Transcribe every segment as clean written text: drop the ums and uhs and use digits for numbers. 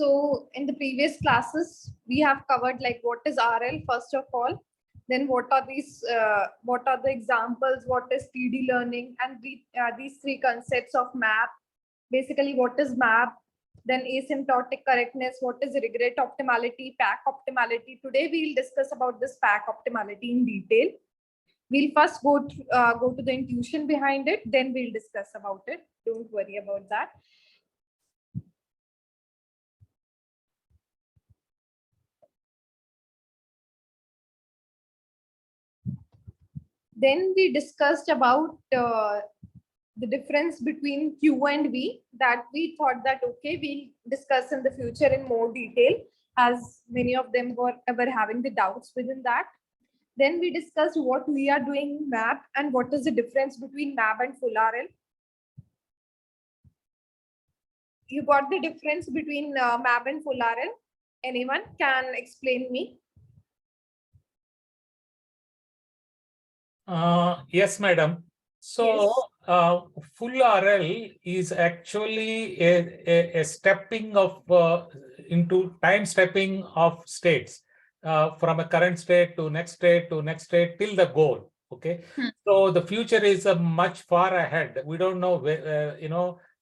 So in the previous classes, we have covered like what is RL first of all, then what are the examples, what is TD learning, and these three concepts of map. Basically, what is map? Then asymptotic correctness, what is regret optimality, pack optimality. Today we'll discuss about this pack optimality in detail. We'll first go to the intuition behind it, then we'll discuss about it. Don't worry about that. Then we discussed about the difference between Q and V, that we thought that, okay, we'll discuss in the future in more detail, as many of them were having the doubts within that. Then we discussed what we are doing in MAP and what is the difference between MAP and full RL. You got the difference between MAP and full RL? Anyone can explain me? Yes, madam. So Yes. full RL is actually a stepping of into time stepping of states from a current state to next state to next state till the goal. Okay. So the future is much far ahead. We don't know where,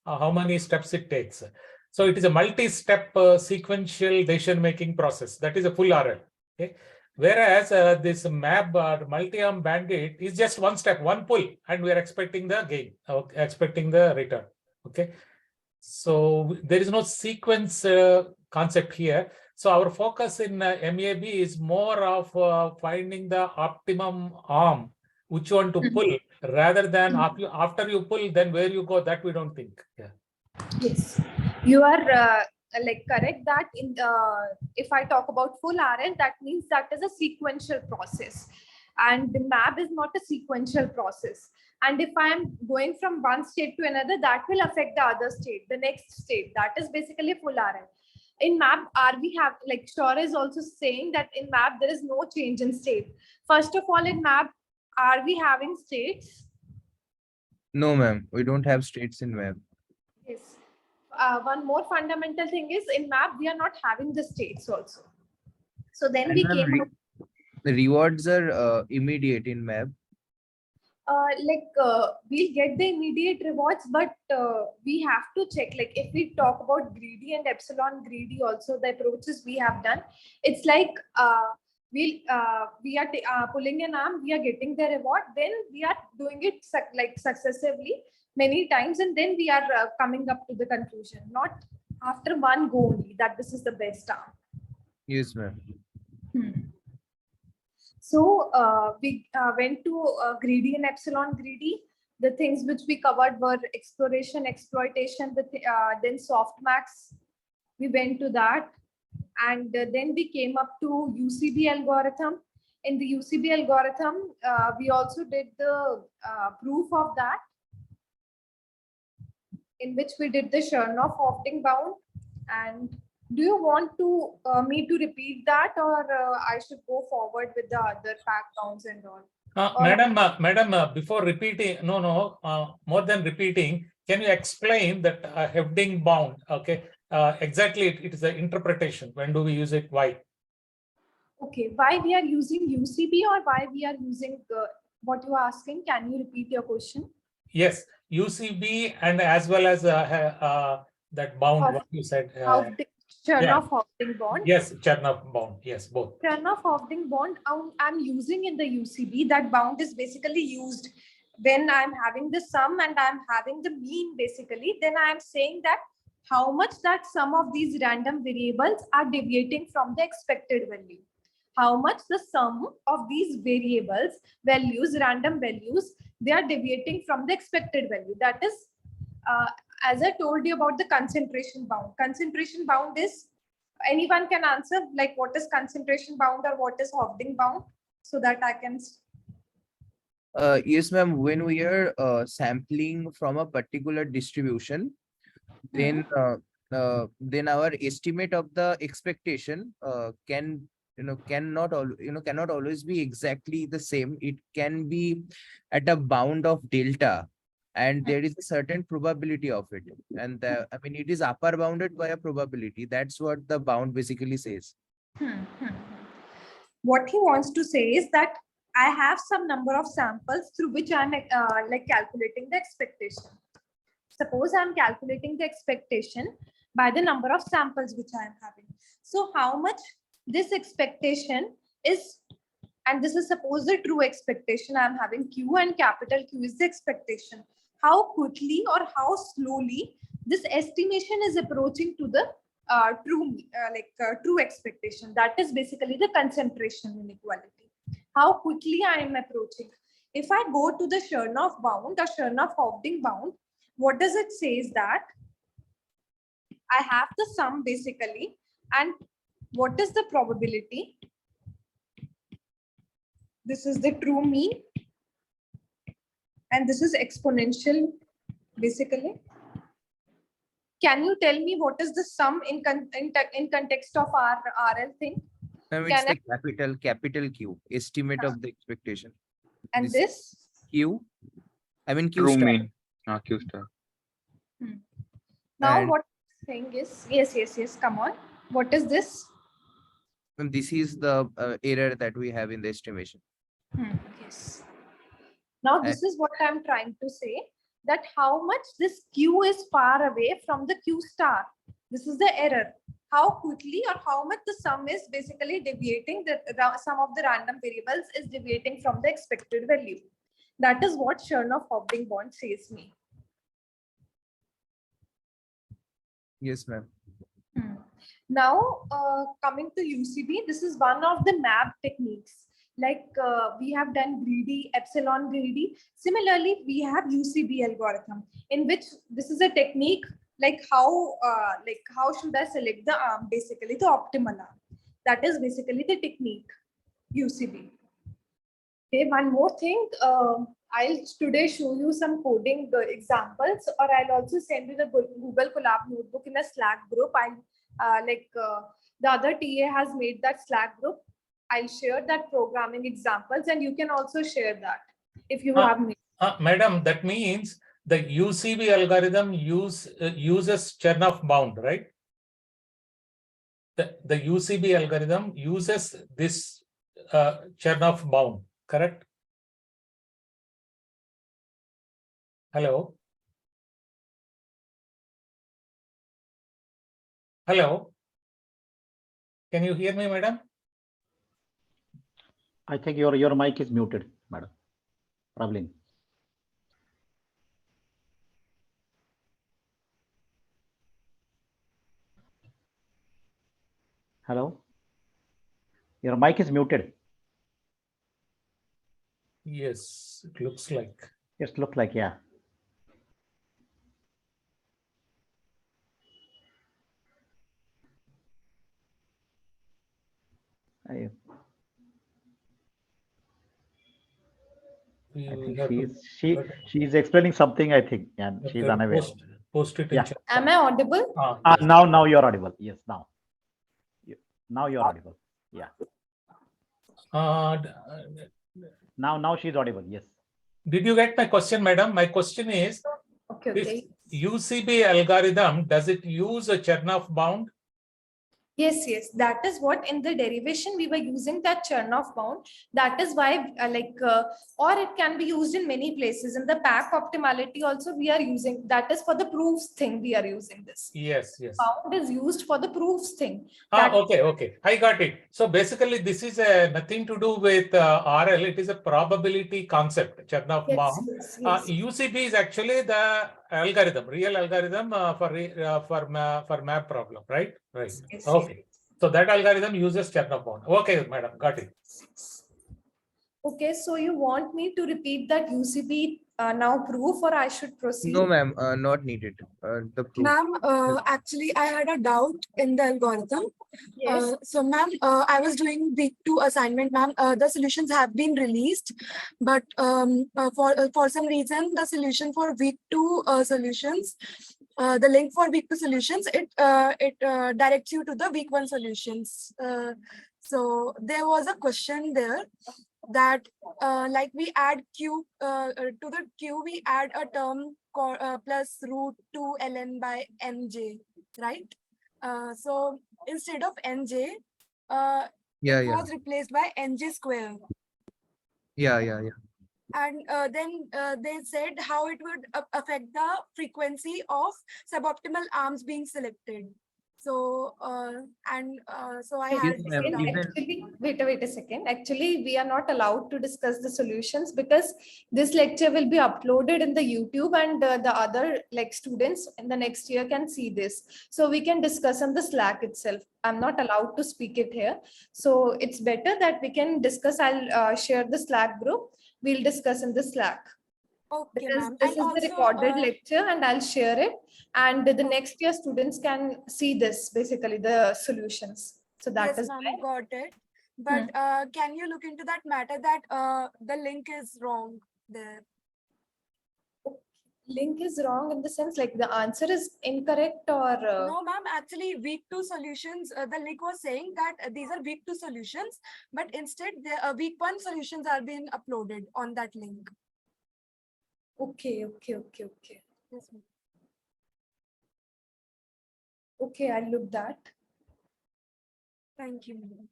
how many steps it takes. So it is a multi-step sequential decision-making process. That is a full RL. Okay. Whereas this map multi-arm bandit is just one step, one pull, and we are expecting the gain, expecting the return. Okay. So there is no sequence concept here. So our focus in MAB is more of finding the optimum arm, which one to pull, rather than after you pull, then where you go, that we don't think. Yeah. Yes, you are like correct that in if I talk about full RL, that means that is a sequential process, and the map is not a sequential process. And if I am going from one state to another, that will affect the other state, the next state. That is basically full RL. In map, we have like Shore is also saying that in map there is no change in state. First of all, in map, are we having states? No, ma'am. We don't have states in map. Yes. One more fundamental thing is in map, we are not having the states also. So then we came up. The rewards are immediate in map. We'll get the immediate rewards, but we have to check. Like if we talk about greedy and epsilon greedy, also the approaches we have done, it's like we are pulling an arm, we are getting the reward, then we are doing it successively many times, and then we are coming up to the conclusion, not after one go only that this is the best arm. Yes, ma'am. So we went to greedy and epsilon greedy. The things which we covered were exploration, exploitation, then softmax. We went to that, and then we came up to UCB algorithm. In the UCB algorithm, we also did the proof of that, in which we did the Chernoff-Hofting bound. And do you want to me to repeat that, or I should go forward with the other pack bounds and all? Madam, before repeating, more than repeating, can you explain that Hofting bound? Okay, exactly, it is the interpretation. When do we use it? Why? Okay, why we are using UCB, or why we are using what you are asking? Can you repeat your question? Yes, UCB and as well as that bound, what you said. Chernoff-Hofting bond. Yes, Chernoff bound. Yes, both. Chernoff-Hofting bond I'm using in the UCB. That bound is basically used when I'm having the sum and I'm having the mean basically. Then I'm saying that how much that sum of these random variables are deviating from the expected value. How much the sum of these variables, random values, they are deviating from the expected value. That is, as I told you about the concentration bound. Concentration bound is, anyone can answer like what is concentration bound or what is Hofting bound, so that I can. Yes, ma'am. When we are sampling from a particular distribution, then our estimate of the expectation cannot always be exactly the same. It can be at a bound of delta, and there is a certain probability of it. And I mean, it is upper bounded by a probability. That's what the bound basically says. What he wants to say is that I have some number of samples through which I'm like calculating the expectation. Suppose I'm calculating the expectation by the number of samples which I am having. So how much this expectation is, and this is suppose the true expectation I'm having, Q, and capital Q is the expectation. How quickly or how slowly this estimation is approaching to the true expectation. That is basically the concentration inequality. How quickly I am approaching. If I go to the Chernoff bound or Chernoff-Hofding bound, what does it say is that I have the sum basically, and what is the probability? This is the true mean, and this is exponential basically. Can you tell me what is the sum in context of our RL thing? It's the capital Q, estimate of the expectation. And this? Q, I mean Q True star. mean, Q star. Now And what thing is, yes, come on. What is this? this is the error that we have in the estimation. Yes. Now this is what I'm trying to say, that how much this Q is far away from the Q star. This is the error. How quickly or how much the sum is basically deviating, the sum of the random variables is deviating from the expected value. That is what Chernoff-Hofding bond says me. Yes, ma'am. Now, coming to UCB, this is one of the map techniques. Like we have done greedy, epsilon greedy. Similarly, we have UCB algorithm, in which this is a technique like how should I select the arm, basically the optimal arm. That is basically the technique, UCB. Okay, one more thing. I'll today show you some coding examples, or I'll also send you the Google Colab notebook in a Slack group. The other TA has made that Slack group. I'll share that programming examples, and you can also share that if you have made. Madam, that means the UCB algorithm uses Chernoff bound, right? The UCB algorithm uses this Chernoff bound, correct? Hello? Hello? Can you hear me, madam? I think your mic is muted, madam. Pravleen. Hello? Your mic is muted. Yes, it looks like. It looks like, yeah. I think she's explaining something, I think, and she's unaware. Post it in chat. Am I audible? Yes. Now you're audible. Yes, now. Now you're audible. Yeah. Now she's audible. Yes. Did you get my question, madam? My question is, Okay. this UCB algorithm, does it use a Chernoff bound? Yes. That is what in the derivation we were using that Chernoff bound. That is why or it can be used in many places. In the pack optimality also we are using, that is for the proofs thing we are using this. Yes. Bound is used for the proofs thing. Okay. I got it. So basically this is nothing to do with RL. It is a probability concept, Chernoff bound. Yes. UCB is actually the algorithm, real algorithm for map problem, right? Right. Yes. Okay. So that algorithm uses Chernoff bound. Okay, madam, got it. Okay, so you want me to repeat that UCB now proof, or I should proceed? No, ma'am, not needed. The proof. Ma'am, actually, I had a doubt in the algorithm. Yes. So, ma'am, I was doing week 2 assignment, ma'am. The solutions have been released, but for some reason, the solution for week 2 solutions, the link for week 2 solutions, it directs you to the week 1 solutions. So there was a question there. that like we add q to the q, we add a term plus root 2 ln by nj, right? So instead of nj, Yeah, it yeah, was replaced by nj square. yeah. And then they said how it would affect the frequency of suboptimal arms being selected. So so I Wait had a Yes, ma'am. second. done. Even Actually, wait a second. Actually, we are not allowed to discuss the solutions because this lecture will be uploaded in the YouTube, and the other like students in the next year can see this. So we can discuss on the Slack itself. I'm not allowed to speak it here. So it's better that we can discuss. I'll share the Slack group. We'll discuss in the Slack. Okay, Because ma'am. this And is the also, recorded lecture and I'll share it. And the next year students can see this, basically the solutions. So that yes, is ma'am, why. got it. But can you look into that matter that the link is wrong there? Link is wrong in the sense like the answer is incorrect or No, ma'am, actually week 2 solutions, the link was saying that these are week 2 solutions, but instead the week 1 solutions are being uploaded on that link. okay. Yes, ma'am. Okay, I'll look that. Thank you, ma'am.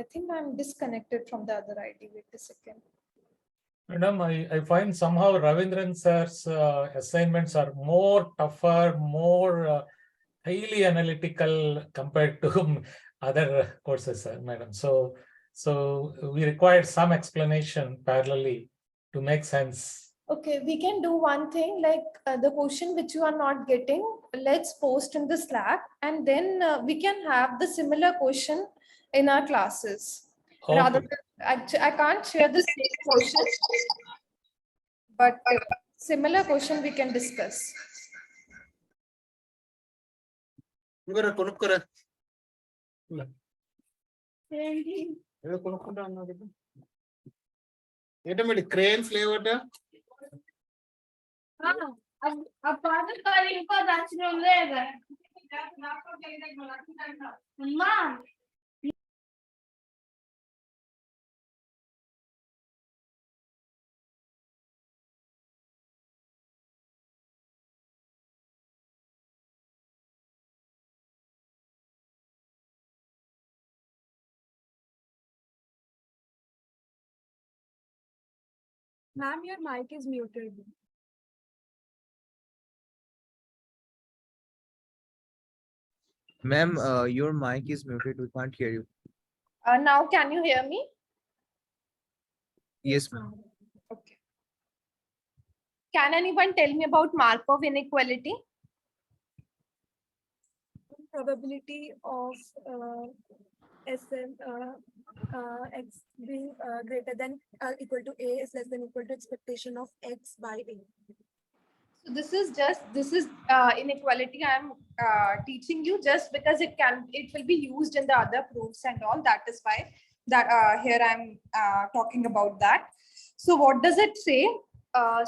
I think I'm disconnected from the other ID. Wait a second. Madam, I find somehow Ravindran sir's assignments are more tougher, more highly analytical compared to other courses, madam. So we require some explanation parallelly to make sense. Okay, we can do one thing like the question which you are not getting, let's post in the Slack and then we can have the similar question in our classes. Rather Okay. than, I can't share the same question, but similar question we can discuss. ఇంకొర కొనుక్కోరా ఏదో కొనుక్కుంటా అన్నావు కదా ఏంటో మీరు cranes లేవట Ma'am, your mic is muted. ma'am, your mic is muted. We can't hear you. Now can you hear me? Yes, ma'am. Okay. Can anyone tell me about Markov inequality? Probability of Sn x being greater than equal to a is less than equal to expectation of x by a. So this is inequality I'm teaching you just because it will be used in the other proofs and all. That is why that here I'm talking about that. So what does it say?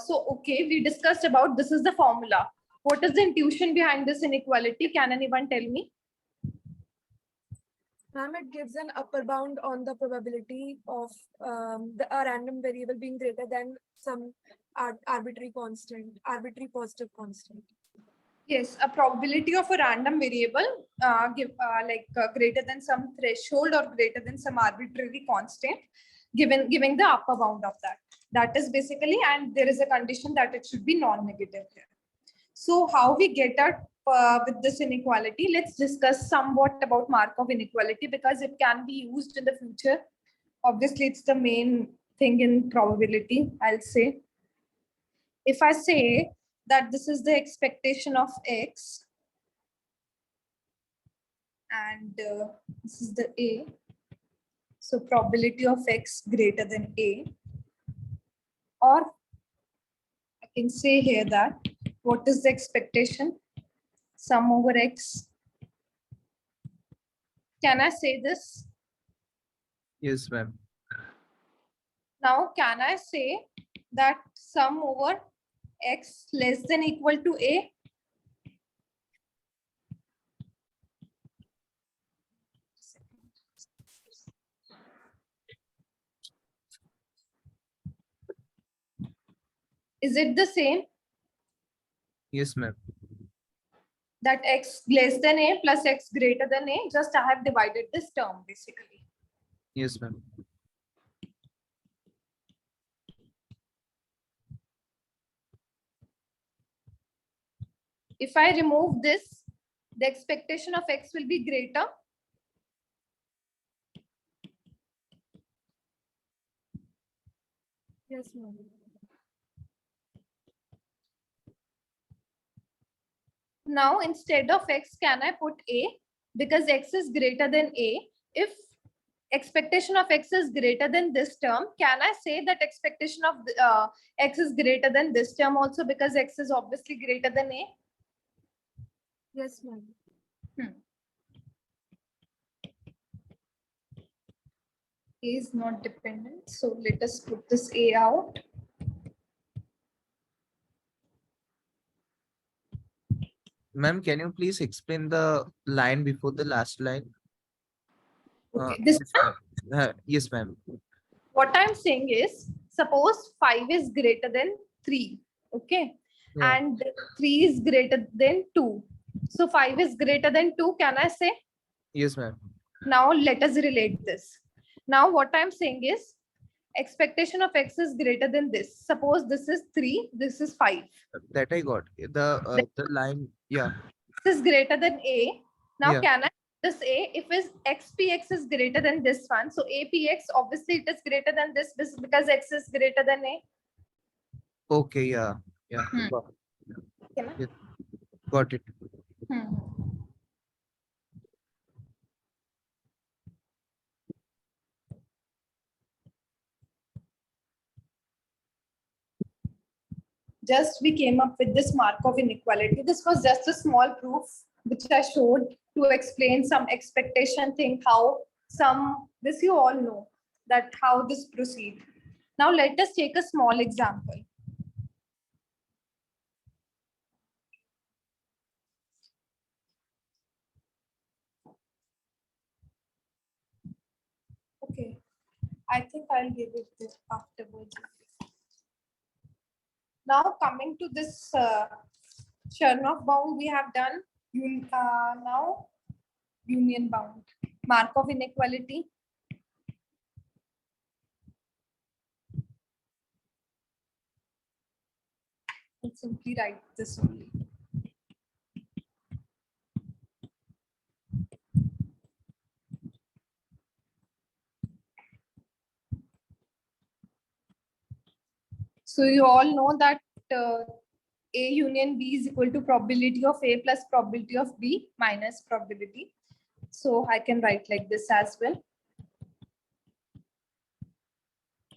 So okay, we discussed about this is the formula. What is the intuition behind this inequality? Can anyone tell me? Ma'am, it gives an upper bound on the probability of a random variable being greater than some arbitrary constant, arbitrary positive constant. Yes, a probability of a random variable greater than some threshold or greater than some arbitrary constant, giving the upper bound of that. That is basically, and there is a condition that it should be non-negative here. So how we get out with this inequality? Let's discuss somewhat about Markov inequality because it can be used in the future. Obviously, it's the main thing in probability, I'll say. If I say that this is the expectation of x and this is the a, so probability of x greater than a, or I can say here that what is the expectation? Sum over x. Can I say this? Yes, ma'am. Now, can I say that sum over x less than equal to a? Is it the same? Yes, ma'am. That x less than a plus x greater than a, just I have divided this term basically. Yes, ma'am. If I remove this, the expectation of x will be greater. Yes, ma'am. Now instead of x, can I put a? Because x is greater than a. If expectation of x is greater than this term, can I say that expectation of x is greater than this term also, because x is obviously greater than a? Yes, ma'am. A is not dependent, so let us put this a out. Ma'am, can you please explain the line before the last line? Okay, this Yes, ma'am. Yes, ma'am. what I'm saying is, suppose 5 is greater than 3, okay, Yeah. and 3 is greater than 2. So 5 is greater than 2, can I say? Yes, ma'am. Now let us relate this. Now what I'm saying is, expectation of x is greater than this. Suppose this is 3, this is 5. That I got. The line, yeah. This is greater than a. Now Yeah. can I this a, if is xpx is greater than this one, so apx obviously it is greater than this because x is greater than a. Okay, yeah. Yeah. Hmm. Got Okay, na? it. Got it. Just we came up with this Markov inequality. This was just a small proof which I showed to explain some expectation thing, how some, this you all know, that how this proceed. Now let us take a small example. Okay, I think I'll give it this afterwards. Now coming to this Chernoff bound, we have done now union bound. Markov inequality. I'll simply write this only. So you all know that A union B is equal to probability of A plus probability of B minus probability. So I can write like this as well.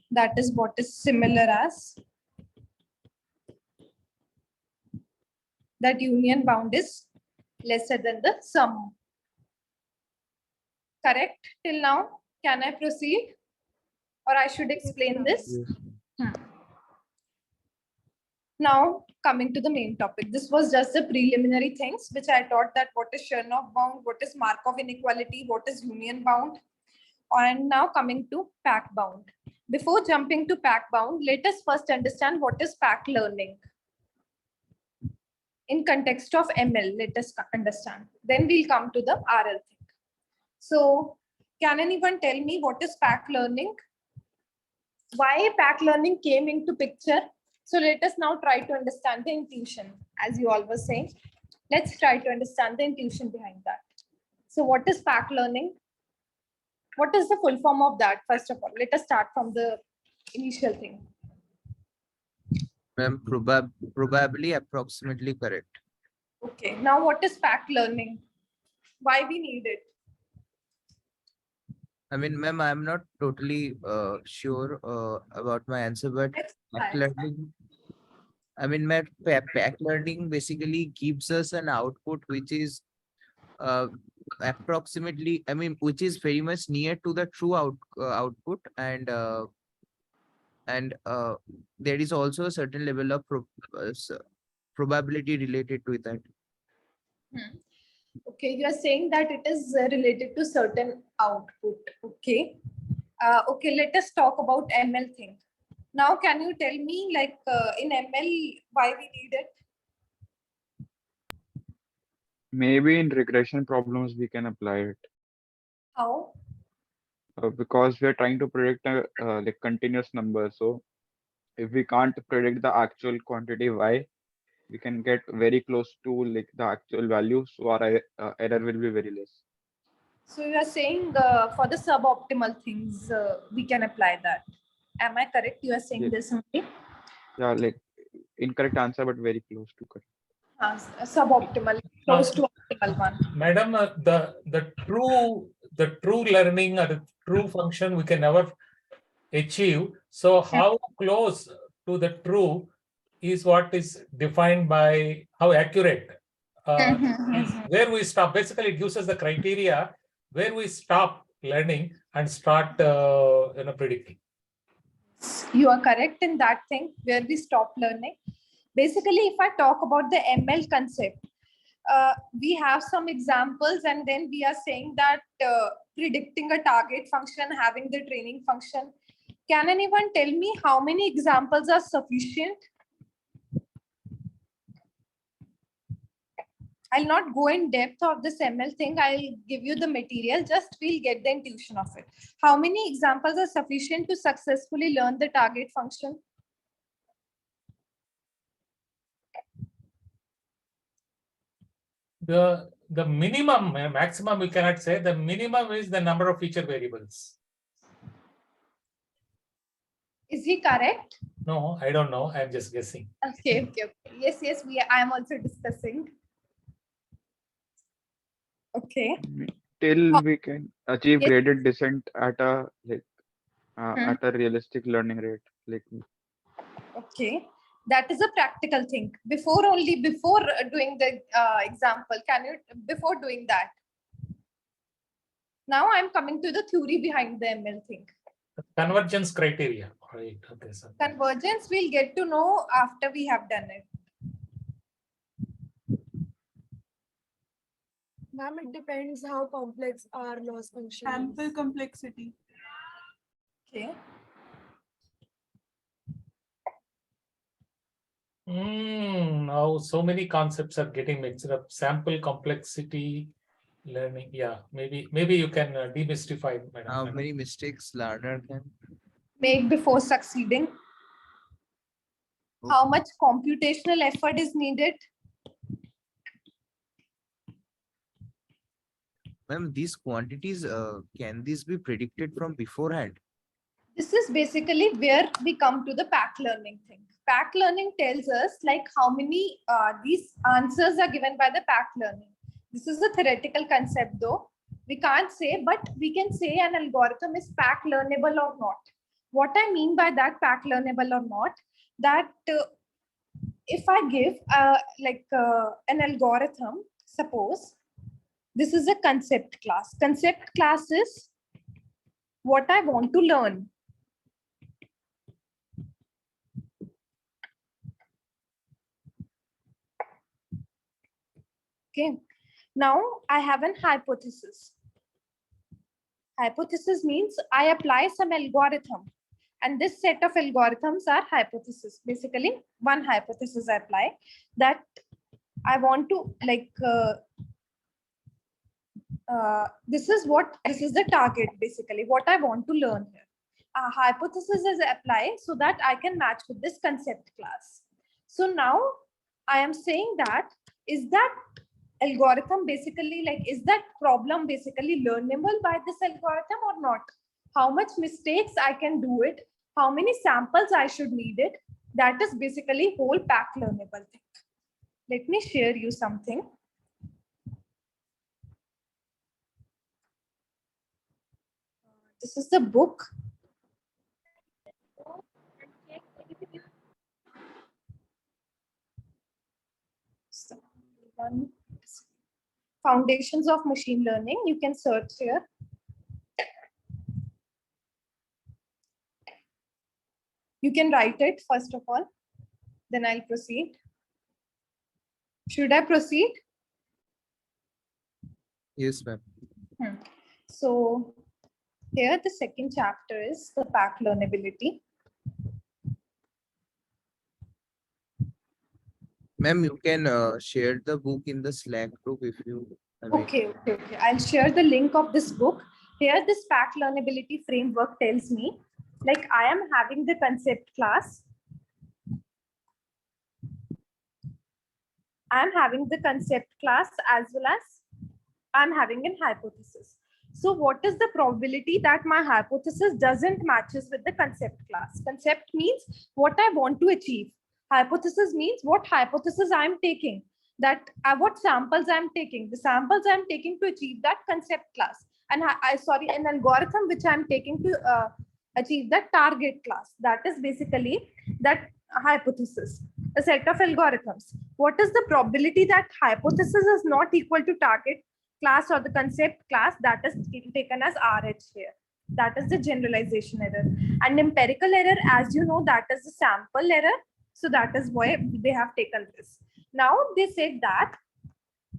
That is what is similar as that union bound is lesser than the sum. Correct till now? Can I proceed? Or I should explain this? Yes. Now coming to the main topic. This was just the preliminary things which I taught, that what is Chernoff bound, what is Markov inequality, what is union bound. And now coming to pack bound. Before jumping to pack bound, let us first understand what is pack learning. In context of ML, let us understand. Then we'll come to the RL thing. So can anyone tell me what is pack learning? Why pack learning came into picture? So let us now try to understand the intuition, as you all were saying. Let's try to understand the intuition behind that. So what is pack learning? What is the full form of that? First of all, let us start from the initial thing. Ma'am, probably approximately correct. Okay, now what is pack learning? Why we need it? I mean, ma'am, I'm not totally sure about my answer, but Let's pack try. learning, I mean, ma'am, pack learning basically gives us an output which is approximately, I mean, which is very much near to the true output, and there is also a certain level of probability related to that. Okay, you are saying that it is related to certain output. Okay. Okay, let us talk about ML thing. Now, can you tell me, like in ML, why we need it? Maybe in regression problems we can apply it How? because we are trying to predict a like continuous number. So if we can't predict the actual quantity y, we can get very close to like the actual value. So our error will be very less. So you are saying for the suboptimal things, we can apply that. Am I correct? You are saying Yeah. this only? Yeah, like incorrect answer, but very close to correct. Suboptimal, close to optimal one. Madam, the true learning or the true function we can never achieve. So how close to the true is what is defined by how accurate is where we stop. Basically, it gives us the criteria where we stop learning and start predicting. You are correct in that thing where we stop learning. Basically, if I talk about the ML concept, we have some examples, and then we are saying that predicting a target function, having the training function. Can anyone tell me how many examples are sufficient? I'll not go in depth of this ML thing. I'll give you the material, just we'll get the intuition of it. How many examples are sufficient to successfully learn the target function? The minimum, maximum we cannot say. The minimum is the number of feature variables. Is he correct? No, I don't know. I'm just guessing. Okay. Yes, I am also discussing. Okay. Till we can achieve Yes. graded descent at a like Hmm. at a realistic learning rate. Like Okay. That is a practical thing. Before doing the example, before doing that? Now I'm coming to the theory behind the ML thing. Convergence criteria. Right. Okay, sir. Convergence we'll get to know after we have done it. Ma'am, it depends how complex our loss function Sample is. complexity. Okay. Now so many concepts are getting mixed up. Sample complexity, learning. Yeah, maybe you can demystify, madam. How many mistakes learner can? Make before succeeding. How much computational effort is needed? Ma'am, these quantities, can these be predicted from beforehand? This is basically where we come to the pack learning thing. Pack learning tells us like how many these answers are given by the pack learning. This is a theoretical concept though. We can't say, but we can say an algorithm is pack learnable or not. What I mean by that pack learnable or not, that if I give an algorithm, suppose this is a concept class. Concept class is what I want to learn. Okay. Now I have an hypothesis. Hypothesis means I apply some algorithm, and this set of algorithms are hypothesis. Basically, one hypothesis I apply that I want to this is the target, basically what I want to learn here. A hypothesis is applied so that I can match with this concept class. So now I am saying that is that algorithm basically is that problem basically learnable by this algorithm or not? How much mistakes I can do it? How many samples I should need it? That is basically whole pack learnable thing. Let me share you something. This is the book. Foundations of Machine Learning. You can search here. You can write it first of all, then I'll proceed. Should I proceed? Yes, ma'am. So here the second chapter is the pack learnability. Ma'am, you can share the book in the Slack group if you. Okay. I'll share the link of this book. Here, this pack learnability framework tells me, like I am having the concept class. I'm having the concept class as well as I'm having an hypothesis. So what is the probability that my hypothesis doesn't matches with the concept class? Concept means what I want to achieve. Hypothesis means what hypothesis I'm taking, that what samples I'm taking. The samples I'm taking to achieve that concept class. And an algorithm which I'm taking to achieve that target class. That is basically that hypothesis, a set of algorithms. What is the probability that hypothesis is not equal to target class or the concept class? That is taken as RH here. That is the generalization error. And empirical error, as you know, that is the sample error. So that is why they have taken this. Now they said that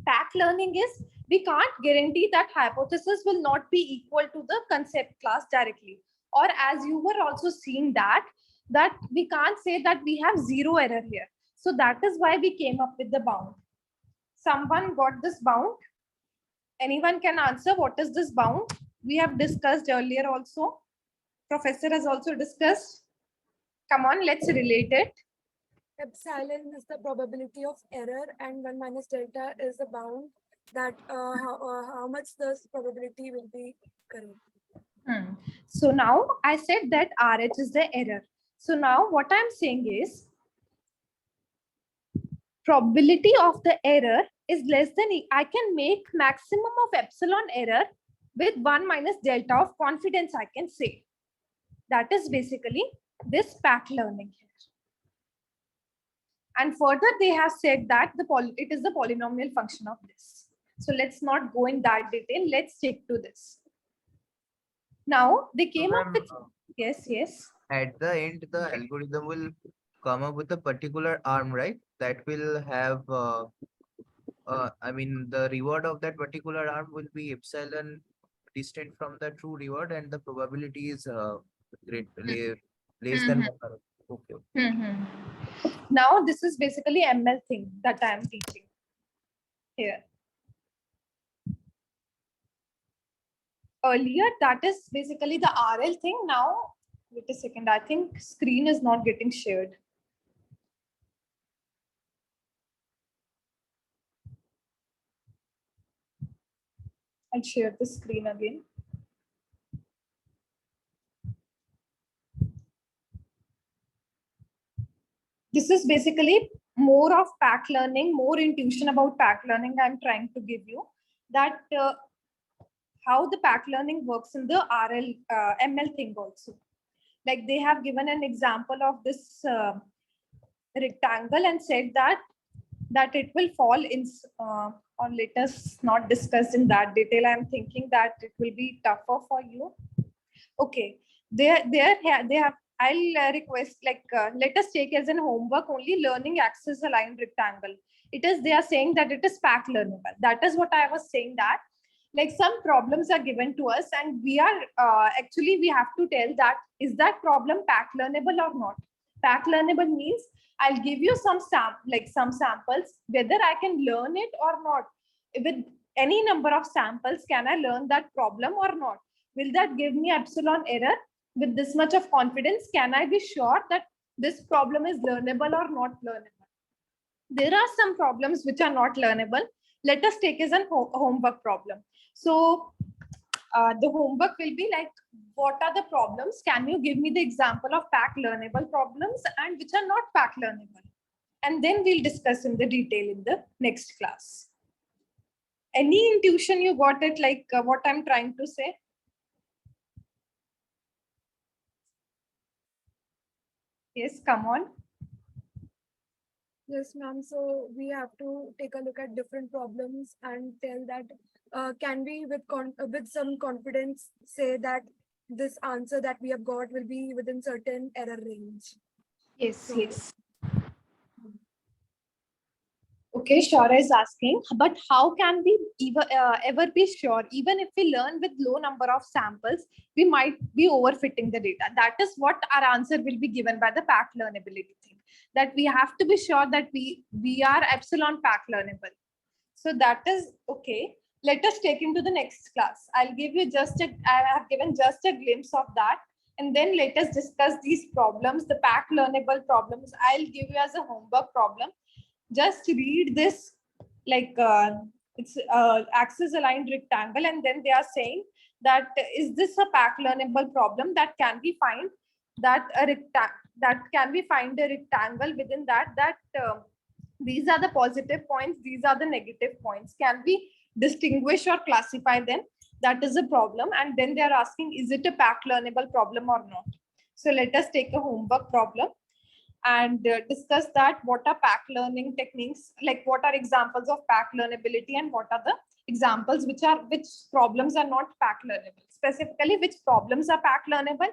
pack learning is, we can't guarantee that hypothesis will not be equal to the concept class directly. Or as you were also seeing that we can't say that we have zero error here. So that is why we came up with the bound. Someone got this bound? Anyone can answer what is this bound? We have discussed earlier also. Professor has also discussed. Come on, let's relate it. Epsilon is the probability of error, and 1 minus delta is the bound that how much the probability will be correct. So now I said that RH is the error. So now what I'm saying is probability of the error is less than, I can make maximum of epsilon error with 1 minus delta of confidence, I can say. That is basically this pack learning here. And further, they have said that it is the polynomial function of this. So let's not go in that detail. Let's stick to this. Now they came up with, yes. At the end, the algorithm will come up with a particular arm, right? That will have, I mean, the reward of that particular arm will be epsilon distant from the true reward, and the probability is less than 1. Okay. Now this is basically ML thing that I am teaching here. Earlier, that is basically the RL thing. Now, wait a second, I think screen is not getting shared. I'll share the screen again. This is basically more of pack learning, more intuition about pack learning I'm trying to give you, that how the pack learning works in the RL ML thing also. Like they have given an example of this rectangle and said that it will fall in, or let us not discuss in that detail. I'm thinking that it will be tougher for you. Okay, they have, I'll request, like let us take as an homework only learning axis aligned rectangle. It is, they are saying that it is pack learnable. That is what I was saying, that like some problems are given to us and we are actually we have to tell that is that problem pack learnable or not. Pack learnable means I'll give you some samples, whether I can learn it or not. With any number of samples, can I learn that problem or not? Will that give me epsilon error? With this much of confidence, can I be sure that this problem is learnable or not learnable? There are some problems which are not learnable. Let us take as a homework problem. So the homework will be like, what are the problems? Can you give me the example of pack learnable problems and which are not pack learnable? And then we'll discuss in the detail in the next class. Any intuition you got it, like what I'm trying to say? Yes, come on. Yes, ma'am. So we have to take a look at different problems and tell that can we with some confidence say that this answer that we have got will be within certain error range. Yes, yes. Okay, Shara is asking, but how can we ever be sure? Even if we learn with low number of samples, we might be overfitting the data. That is what our answer will be given by the pack learnability thing. that we have to be sure that we are epsilon pack learnable. So that is okay. Let us take into the next class. I'll give you I have given just a glimpse of that. And then let us discuss these problems, the pack learnable problems. I'll give you as a homework problem. Just read this, like it's axis aligned rectangle, and then they are saying that is this a pack learnable problem that can we find that can we find a rectangle within that these are the positive points, these are the negative points. Can we distinguish or classify them? That is a problem. And then they are asking, is it a pack learnable problem or not? So let us take a homework problem and discuss that. What are pack learning techniques? Like what are examples of pack learnability, and what are the examples which problems are not pack learnable? Specifically, which problems are pack learnable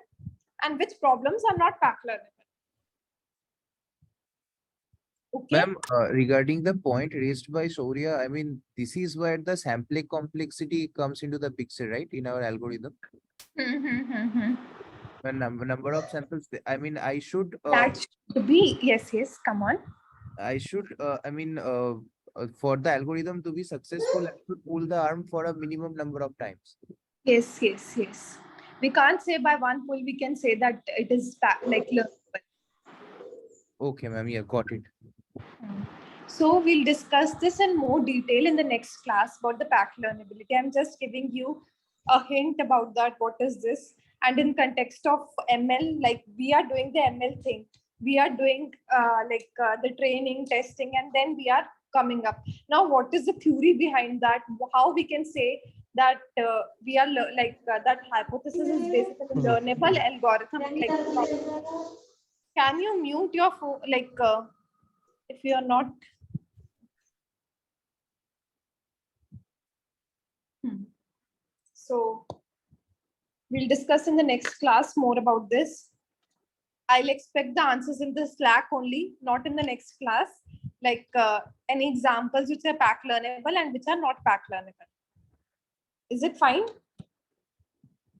and which problems are not pack learnable? Okay. Ma'am, regarding the point raised by Shaurya, I mean, this is where the sampling complexity comes into the picture, right? In our algorithm, the number of samples. I mean, I should. That should be, yes, come on. For the algorithm to be successful, I should pull the arm for a minimum number of times. Yes. We can't say by one pull we can say that it is like learnable. Okay, ma'am. Yeah, got it. So we'll discuss this in more detail in the next class about the pack learnability. I'm just giving you a hint about that. What is this? And in context of ML, like we are doing the ML thing. We are doing the training, testing, and then we are coming up. Now, what is the theory behind that? How we can say that we are that hypothesis is basically learnable algorithm? Can you mute your phone? If you are not. So we'll discuss in the next class more about this. I'll expect the answers in the Slack only, not in the next class. Like any examples which are pack learnable and which are not pack learnable. Is it fine?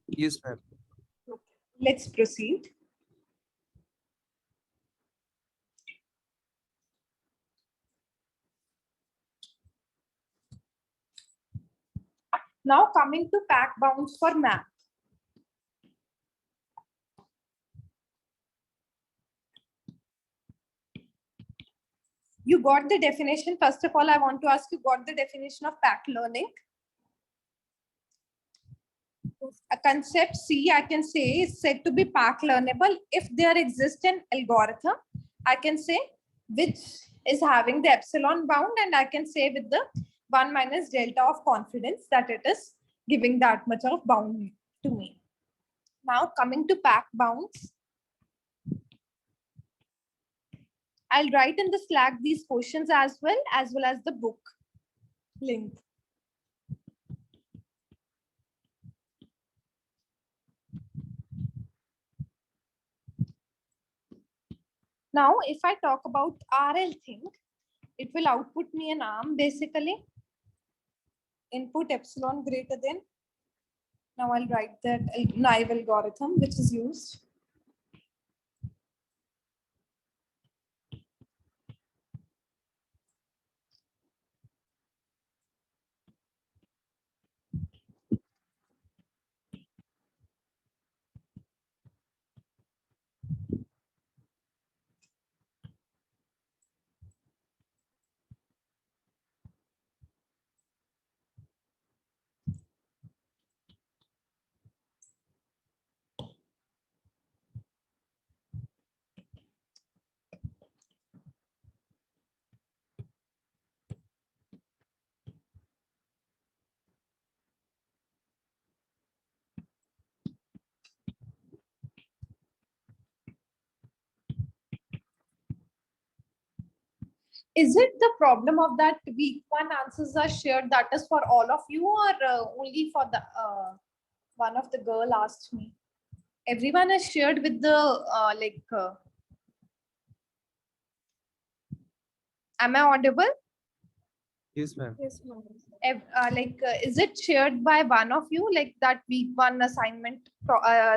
Yes, ma'am. Okay. Let's proceed. Now coming to pack bounds for map. You got the definition. First of all, I want to ask you, got the definition of pack learning? A concept C, I can say, is said to be pack learnable if there exists an algorithm, I can say, which is having the epsilon bound, and I can say with the 1 minus delta of confidence that it is giving that much of bound to me. Now coming to pack bounds, I'll write in the Slack these questions as well as the book link. Now, if I talk about RL thing, it will output me an arm basically. Input epsilon greater than. Now I'll write that naive algorithm which is used. Is it the problem of that week one answers are shared, that is for all of you, or only for the one of the girl asked me? Everyone is shared with the am I audible? Yes, ma'am. Yes, ma'am. Is it shared by one of you, like that week one assignment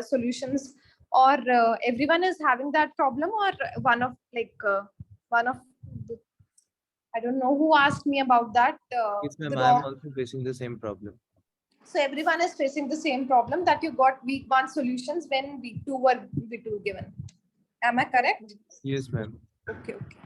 solutions or everyone is having that problem, or one of the, I don't know who asked me about that. Yes, The ma'am. I am wrong. also facing the same problem. So everyone is facing the same problem, that you got week 1 solutions when week 2 were given. Am I correct? Yes, ma'am. Okay, okay.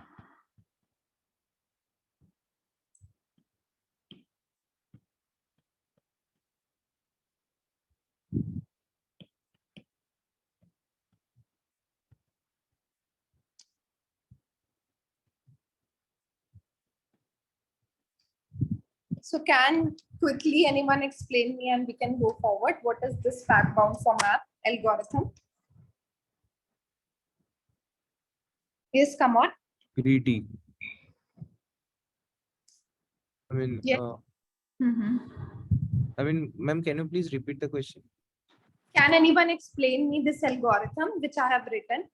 So can quickly anyone explain me and we can go forward? What is this fact-bound format algorithm? Yes, come on. Greedy. I mean, Yeah. ma'am, can you please repeat the question? Can anyone explain me this algorithm which I have written?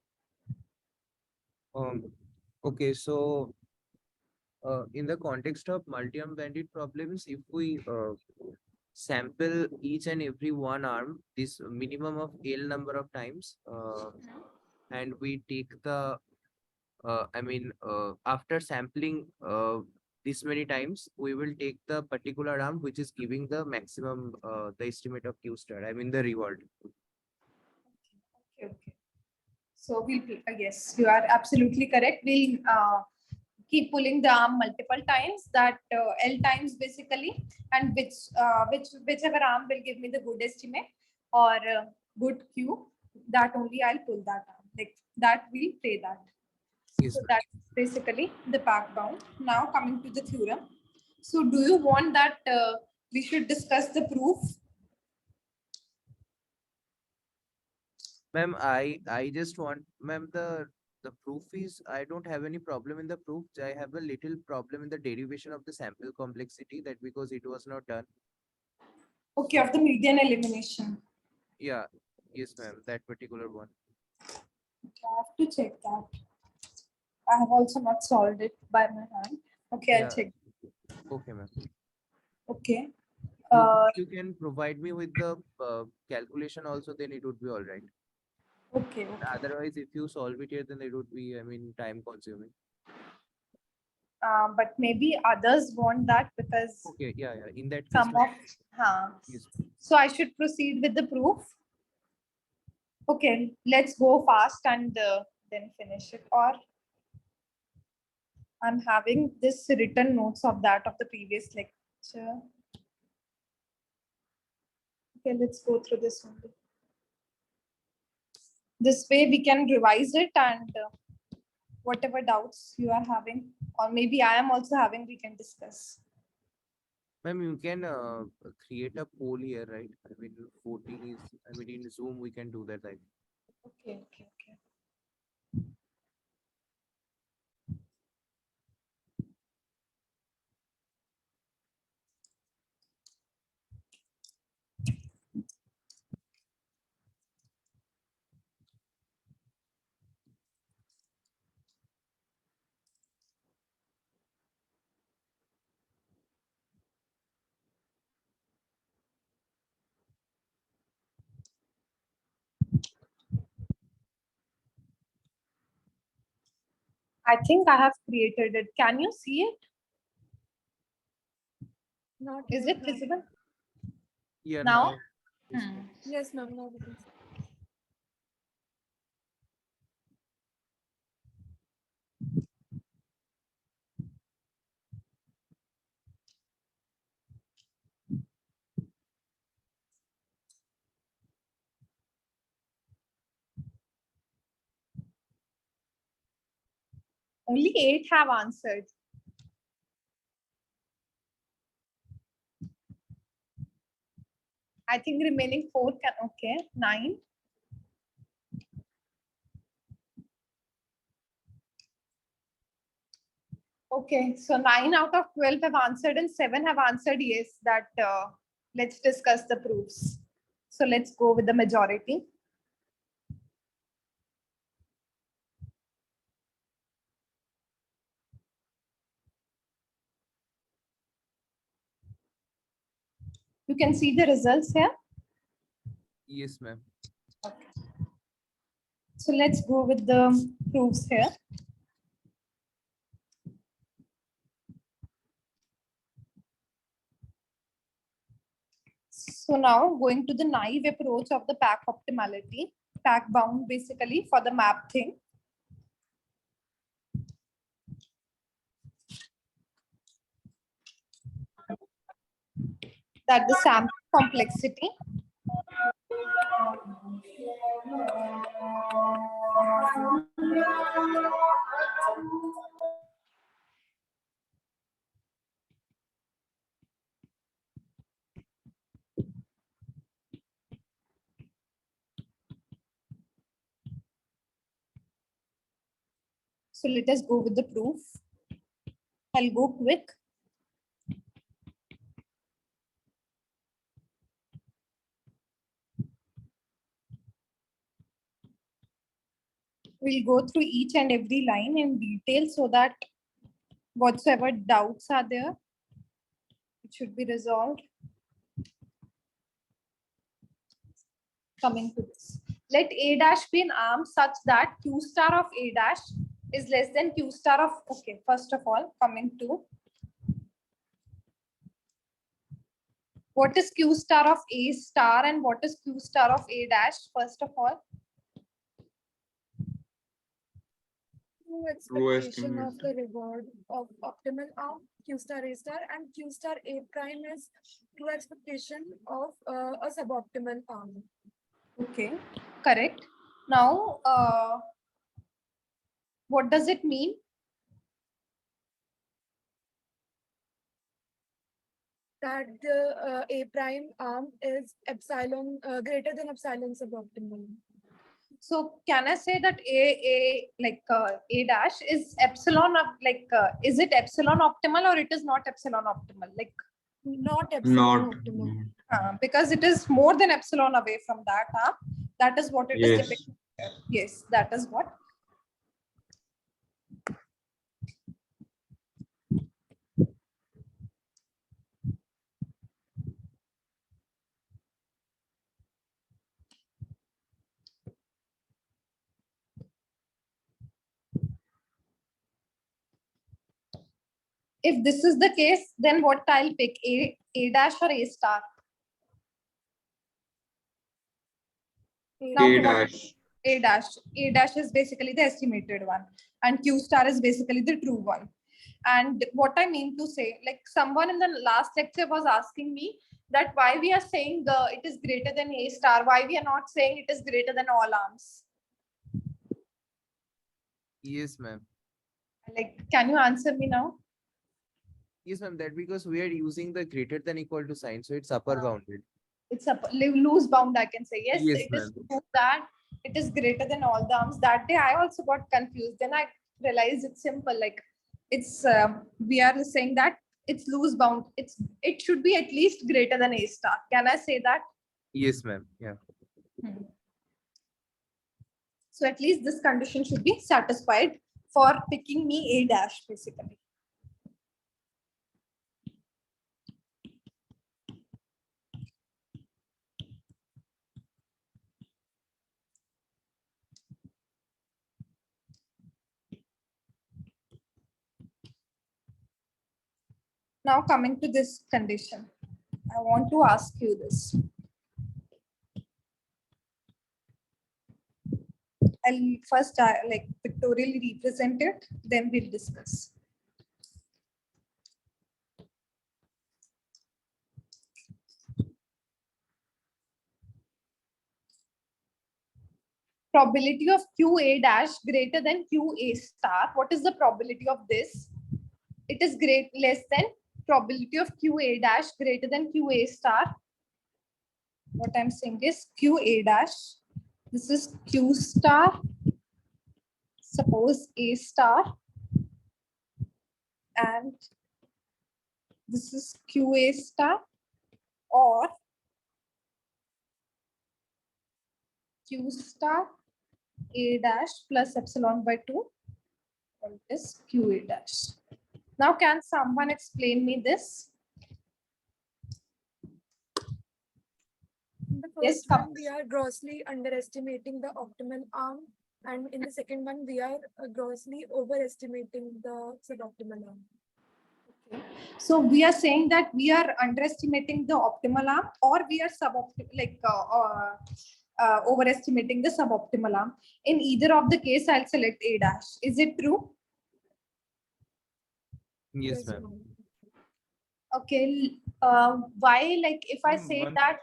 Okay, so in the context of multi-arm bandit problems, if we sample each and every one arm this minimum of L number of times, and we take the after sampling this many times, we will take the particular arm which is giving the maximum the estimate of Q star, I mean the reward. Okay, okay. So we'll, yes, you are absolutely correct. We'll keep pulling the arm multiple times, that L times basically, and whichever arm will give me the good estimate or good Q, that only I'll pull that arm. Like that, we'll play that. Yes, So ma'am. that's basically the pack bound. Now coming to the theorem. So do you want that we should discuss the proof? Ma'am, I just want, ma'am, the proof is, I don't have any problem in the proof. I have a little problem in the derivation of the sample complexity, that because it was not done. Okay, of the median elimination. Yeah, yes, ma'am, that particular one. I have to check that. I have also not solved it by my hand. Okay, I'll Yeah. check. Okay, ma'am. Okay. You can provide me with the calculation also, then it would be all right. Okay, okay. Otherwise, if you solve it here, then it would be, I mean, time consuming. But maybe others want that because Okay, yeah, yeah. In that case, some of, yes. so I should proceed with the proof. Okay, let's go fast and then finish it. Or I'm having this written notes of that of the previous lecture. Okay, let's go through this only. This way we can revise it, and whatever doubts you are having, or maybe I am also having, we can discuss. Ma'am, you can create a poll here, right? I mean, voting is, I mean, in Zoom, we can do that, right? Okay, okay, okay. I think I have created it. Can you see it? Not Is yet, it ma'am. visible? Yeah, Now? yes, Hmm. Yes, ma'am. Now it is. Only 8 have answered. I think remaining 4 can, okay, 9. Okay, so 9 out of 12 have answered and 7 have answered yes, that let's discuss the proofs. So let's go with the majority. You can see the results here. yes, ma'am. Okay. So let's go with the proofs here. So now going to the naive approach of the pack optimality, pack bound basically for the map thing. That the sample complexity So let us go with the proof. I'll go quick. We'll go through each and every line in detail so that whatsoever doubts are there, it should be resolved. Coming to this. Let A dash be an arm such that Q star of A dash is less than Q star of, okay, first of all, coming to what is Q star of A star and what is Q star of A dash, first of all. True expectation of the reward of optimal arm, Q star A star, and Q star A prime is true expectation of a suboptimal arm. Okay, correct. Now, what does it mean? That the A prime arm is epsilon greater than epsilon suboptimal. So can I say that A dash is epsilon of is it epsilon optimal or it is not epsilon optimal? Like Not epsilon optimal. because it is more than epsilon away from that. That is what it is Yes. depicted. Yes, that is what. If this is the case, then what I'll pick, A dash or A star? Now, A what- dash. A dash. A dash is basically the estimated one, and Q star is basically the true one. And what I mean to say, like someone in the last lecture was asking me that why we are saying it is greater than A star, why we are not saying it is greater than all arms. Yes, ma'am. Like, can you answer me now? Yes, ma'am. That because we are using the greater than equal to sign, so it's upper bounded. It's a loose bound, I can say. Yes, Yes, it is ma'am. true that it is greater than all the arms. That day I also got confused. Then I realized it's simple. Like it's we are saying that it's loose bound. It should be at least greater than A star. Can I say that? Yes, ma'am. Yeah. So at least this condition should be satisfied for picking me A dash basically. Now coming to this condition, I want to ask you this. I'll first like pictorially represent it, then we'll discuss. Probability of QA dash greater than QA star. What is the probability of this? It is less than probability of QA dash greater than QA star. What I'm saying is QA dash. This is Q star. Suppose A star. And this is QA star, or Q star A dash plus epsilon by 2, or it is QA dash. Now, can someone explain me this? The Yes, first one, we are grossly underestimating the optimal arm. And in the second one, we are grossly overestimating the suboptimal arm. So we are saying that we are underestimating the optimal arm, or we are overestimating the suboptimal arm. In either of the case, I'll select A dash. Is it true? Yes, ma'am. ma'am. Okay. Why? Like if I Ma'am, say one- that.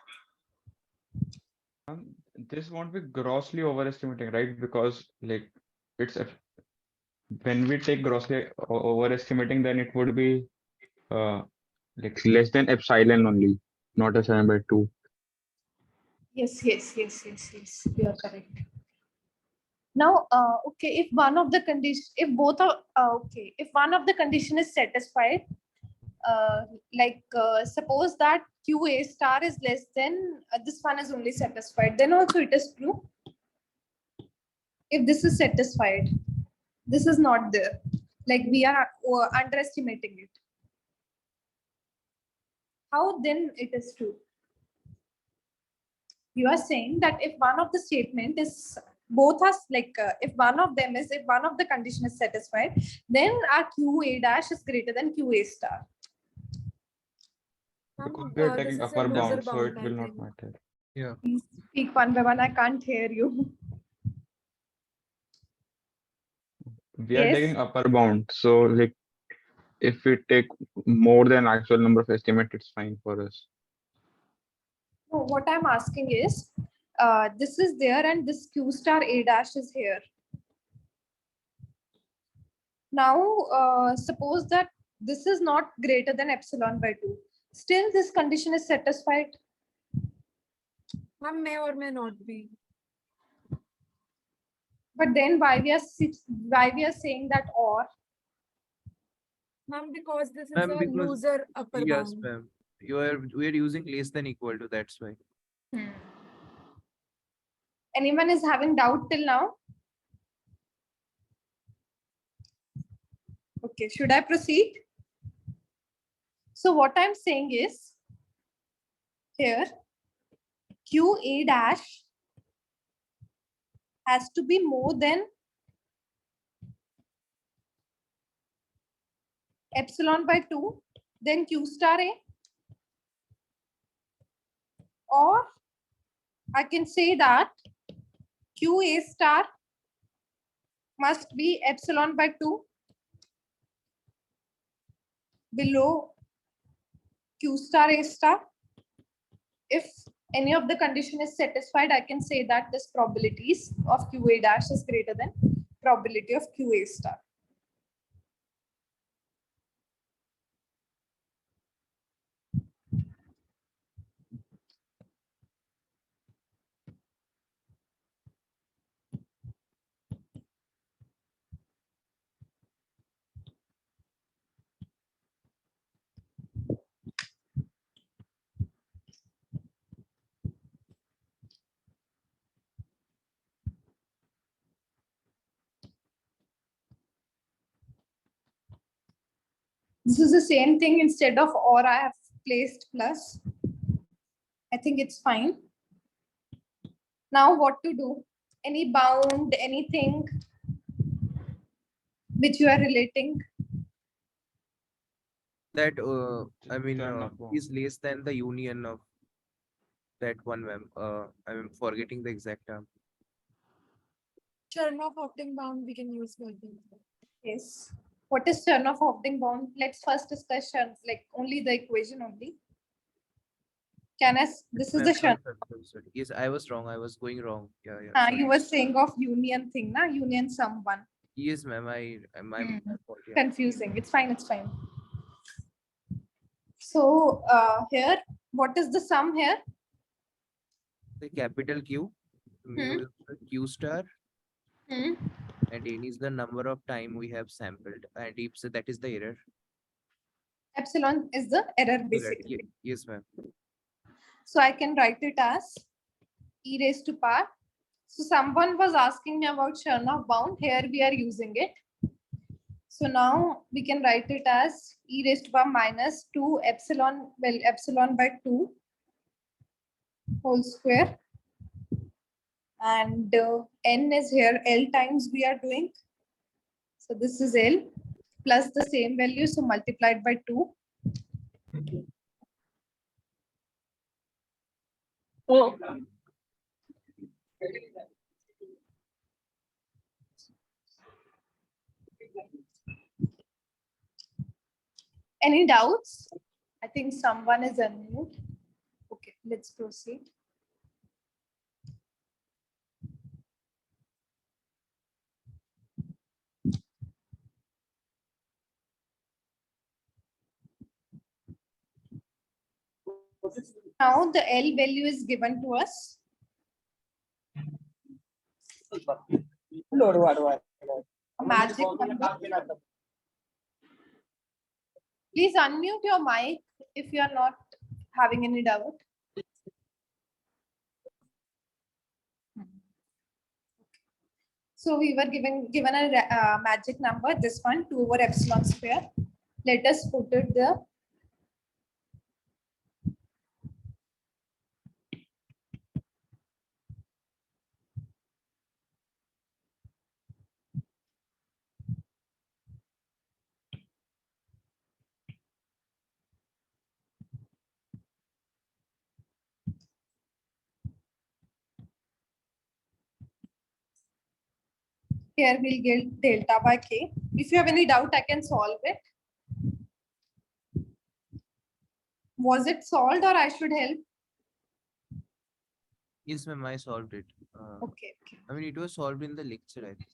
This won't be grossly overestimating, right? Because like it's when we take grossly overestimating, then it would be like less than epsilon only, not epsilon by 2. Yes. You are correct. Now, okay, if one of the condition, if both are okay, if one of the condition is satisfied, suppose that QA star is less than this one is only satisfied, then also it is true. If this is satisfied, this is not there. Like we are underestimating it. How then it is true? You are saying that if one of the statement is both us if one of the condition is satisfied, then our QA dash is greater than QA star. Because we are This taking is a upper loser bound, so bound, it I will not think. matter. Yeah. Please speak one by one. I can't hear you. We are taking Yes. upper bound, so like if we take more than actual number of estimate, it's fine for us. No, what I'm asking is, this is there and this Q star A dash is here. Now, suppose that this is not greater than epsilon by 2. Still, this condition is satisfied. Ma'am, may or may not be. But then why we are saying that or? Ma'am, because this is Ma'am, a because- loser upper Yes, bound. ma'am. We're using less than equal to, that's why. Anyone is having doubt till now? Okay, should I proceed? So what I'm saying is, here, QA dash has to be more than epsilon by 2, then Q star A. Or I can say that QA star must be epsilon by 2 below Q star A star. If any of the condition is satisfied, I can say that this probabilities of QA dash is greater than probability of QA star. This is the same thing. Instead of or, I have placed plus. I think it's fine. Now what to do? Any bound, anything which you are relating? That Just turn up bound. is less than the union of that one, ma'am. I'm forgetting the exact term. Chernoff-Opting bound we can use for this. Yes. What is Chernoff-Opting bound? Let's first discuss like only the equation only. This is Ma'am, the sorry, Chernoff. sorry. Yes, I was wrong. I was going wrong. Yeah. You were saying of union thing, na? Union sum one. Yes, ma'am. My fault, yeah. Confusing. It's fine. It's fine. So here, what is the sum here? The capital Q, mu is the Q star, Hmm. and n is the number of time we have sampled, and if so, that is the error. Epsilon is the error basically. Yes, ma'am. So I can write it as e raised to power. So someone was asking me about Chernoff bound. Here we are using it. So now we can write it as e raised to power minus 2 epsilon, epsilon by 2 whole square and n is here, L times we are doing. So this is L plus the same value, so multiplied by 2. Any doubts? I think someone is unmute. Okay, let's proceed. Now the L value is given to us. A magic number. Please unmute your mic if you are not having any doubt. So we were given a magic number, this one, 2 over epsilon square. Let us put it there. Here we'll get delta by k. If you have any doubt, I can solve it. Was it solved or I should help? Yes, ma'am, I solved it. Okay, okay. I mean, it was solved in the lecture, I think.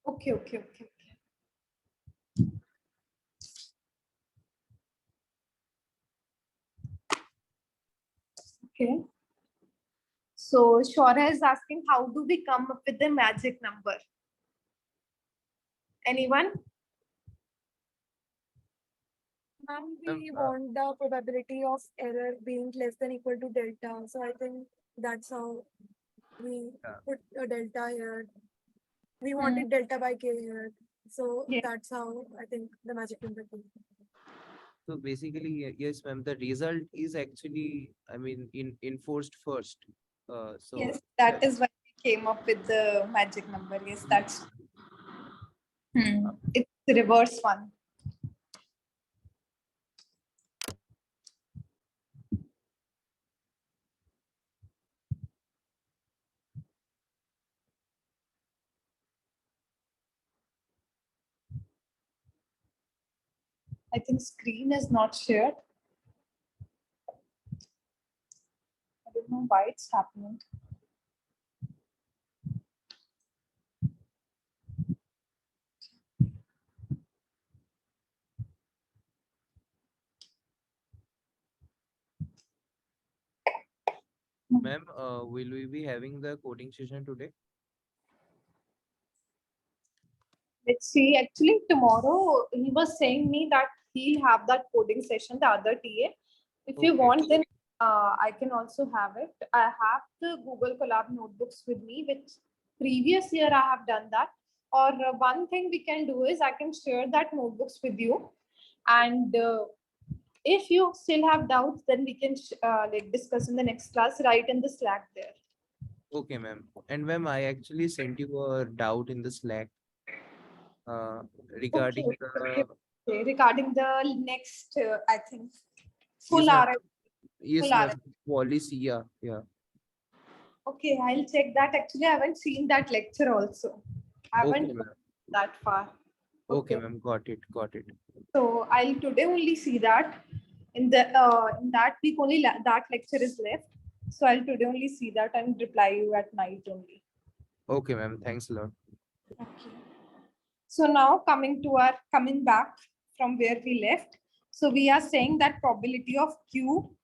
Okay, okay, okay. Okay. So Shora is asking, how do we come up with the magic number? Anyone? Ma'am, Ma'am, we want the probability of error being less than equal to delta. So I think that's how we Yeah. put a delta here. We wanted delta by k here. So Yeah. that's how I think the magic number came. So basically, yes, ma'am, the result is actually, I mean, enforced first. So Yes, that is why we came up with the magic number. Yes, that's it's the reverse one. I think screen is not shared. I don't know why it's happening. ma'am, will we be having the coding session today? Let's see. Actually, tomorrow he was saying me that he'll have that coding session, the other TA. If you Okay. want, then I can also have it. I have the Google Collab notebooks with me, which previous year I have done that. Or one thing we can do is I can share that notebooks with you. And if you still have doubts, then we can like discuss in the next class, write in the Slack there. Okay, ma'am. And ma'am, I actually sent you a doubt in the Slack regarding Okay, the okay. Regarding the next, I think, full yes, ma'am. R. Yes, Full ma'am. R. Policy, yeah, yeah. Okay, I'll check that. Actually, I haven't seen that lecture also. I Okay, haven't ma'am. that far. Okay, ma'am. Got it. Got it. So I'll today only see that. In that week only that lecture is left. So I'll today only see that and reply you at night only. Okay, ma'am. Thanks a lot. Okay. So now coming back from where we left. So we are saying that probability of Q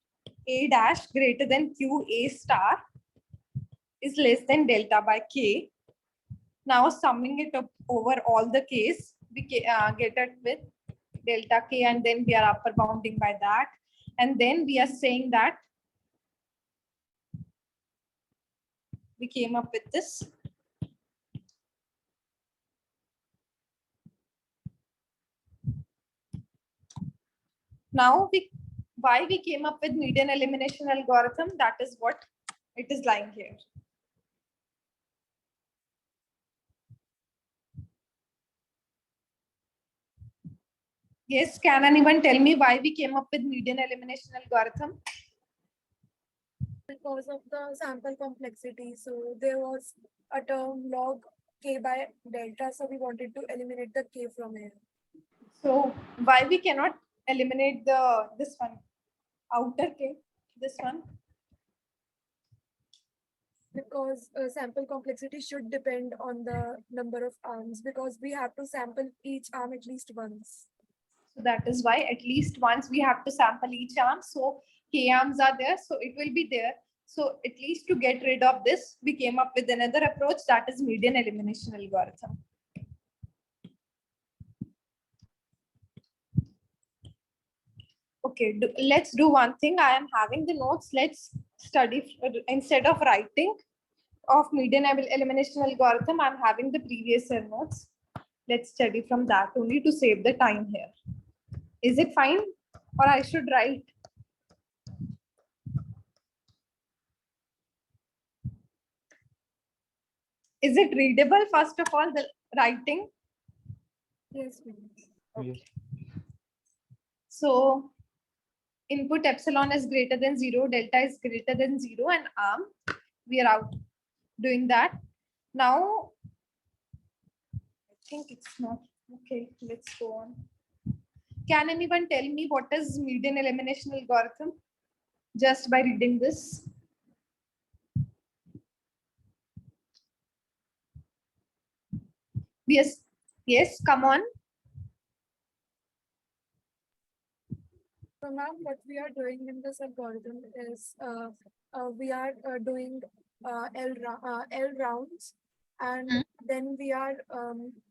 A dash greater than Q A star is less than delta by K. Now summing it up over all the Ks, we get it with delta K, and then we are upper bounding by that. And then we are saying that we came up with this. Now why we came up with median elimination algorithm, that is what it is lying here. Yes, can anyone tell me why we came up with median elimination algorithm? Because of the sample complexity. So there was a term log k by delta. So we wanted to eliminate the k from here. So why we cannot eliminate this one, outer k, this one? Because sample complexity should depend on the number of arms, because we have to sample each arm at least once. So that is why at least once we have to sample each arm. So k arms are there, so it will be there. So at least to get rid of this, we came up with another approach, that is median elimination algorithm. Okay, let's do one thing. I am having the notes. Let's study instead of writing of median elimination algorithm. I'm having the previous year notes. Let's study from that only to save the time here. Is it fine? Or I should write? Is it readable, first of all, the writing? Yes, please. Okay. So input epsilon is greater than 0, delta is greater than 0, and arm, we are out doing that. Now, I think it's not. Okay, let's go on. Can anyone tell me what is median elimination algorithm? Just by reading this. Yes, yes, come on. So now what we are doing in this algorithm is we are doing L rounds, and then we are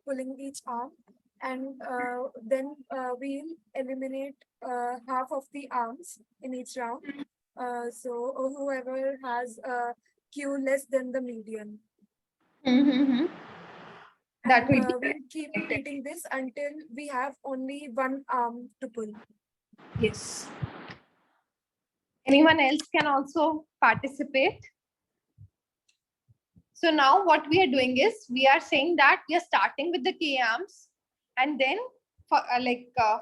pulling each arm, and then we'll eliminate half of the arms in each round. So whoever has a Q less than the median. That will we'll keep repeating this until we have only one arm to pull. Yes. Anyone else can also participate. So now what we are doing is we are saying that we are starting with the K arms, and then for,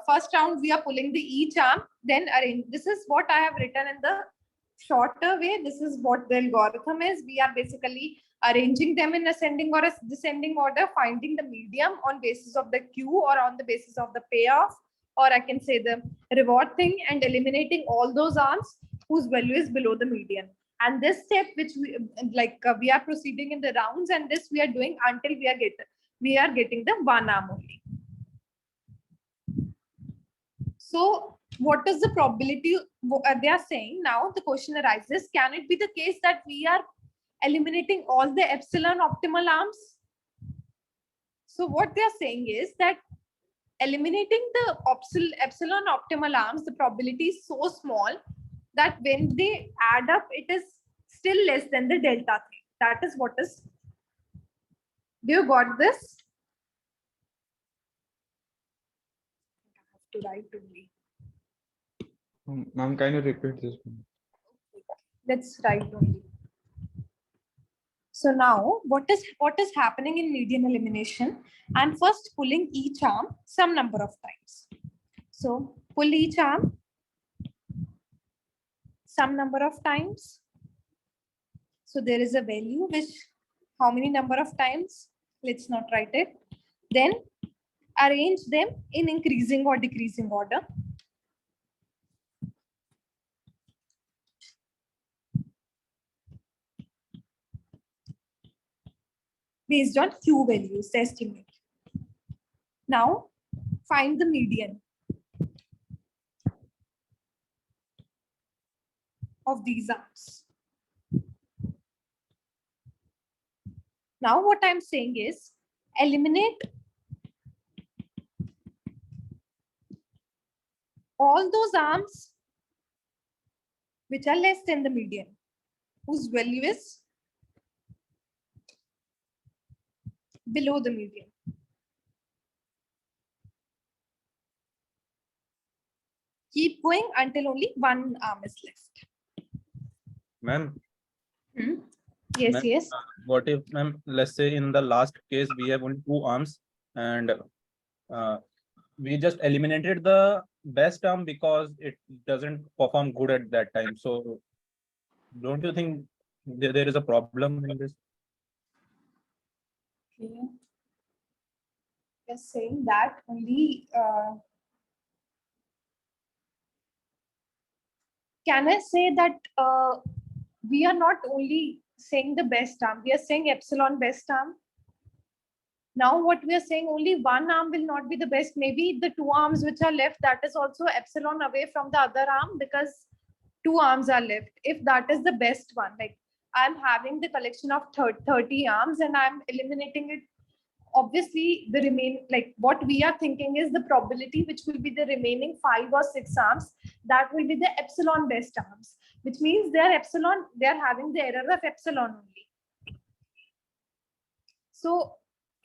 first round we are pulling the each arm, then arrange. This is what I have written in the shorter way. This is what the algorithm is. We are basically arranging them in ascending or a descending order, finding the medium on basis of the Q or on the basis of the payoff, or I can say the reward thing, and eliminating all those arms whose value is below the median. And this step, which we are proceeding in the rounds, and this we are doing until we are getting the one arm only. So what is the probability they are saying? Now the question arises, can it be the case that we are eliminating all the epsilon optimal arms? So what they are saying is that eliminating the epsilon optimal arms, the probability is so small that when they add up, it is still less than the delta 3. That is what is. Do you got this? I have to write only. Ma'am, can you repeat this one? Let's write only. So now what is happening in median elimination? I'm first pulling each arm some number of times. So pull each arm some number of times. So there is a value which how many number of times? Let's not write it. Then arrange them in increasing or decreasing order. Based on Q values, the estimate. Now find the median of these arms. Now what I'm saying is eliminate all those arms which are less than the median, whose value is below the median. Keep going until only one arm is left. Ma'am. Yes, Ma'am, yes. What if, ma'am, let's say in the last case we have only 2 arms, and we just eliminated the best arm because it doesn't perform good at that time. So don't you think there is a problem in this? Okay. You're saying that only. Can I say that we are not only saying the best arm, we are saying epsilon best arm. Now what we are saying, only one arm will not be the best. Maybe the two arms which are left, that is also epsilon away from the other arm because two arms are left. If that is the best one, like I'm having the collection of 30 arms and I'm eliminating it, obviously the remain, like what we are thinking is the probability which will be the remaining 5 or 6 arms, that will be the epsilon best arms, which means they are epsilon, they are having the error of epsilon only. So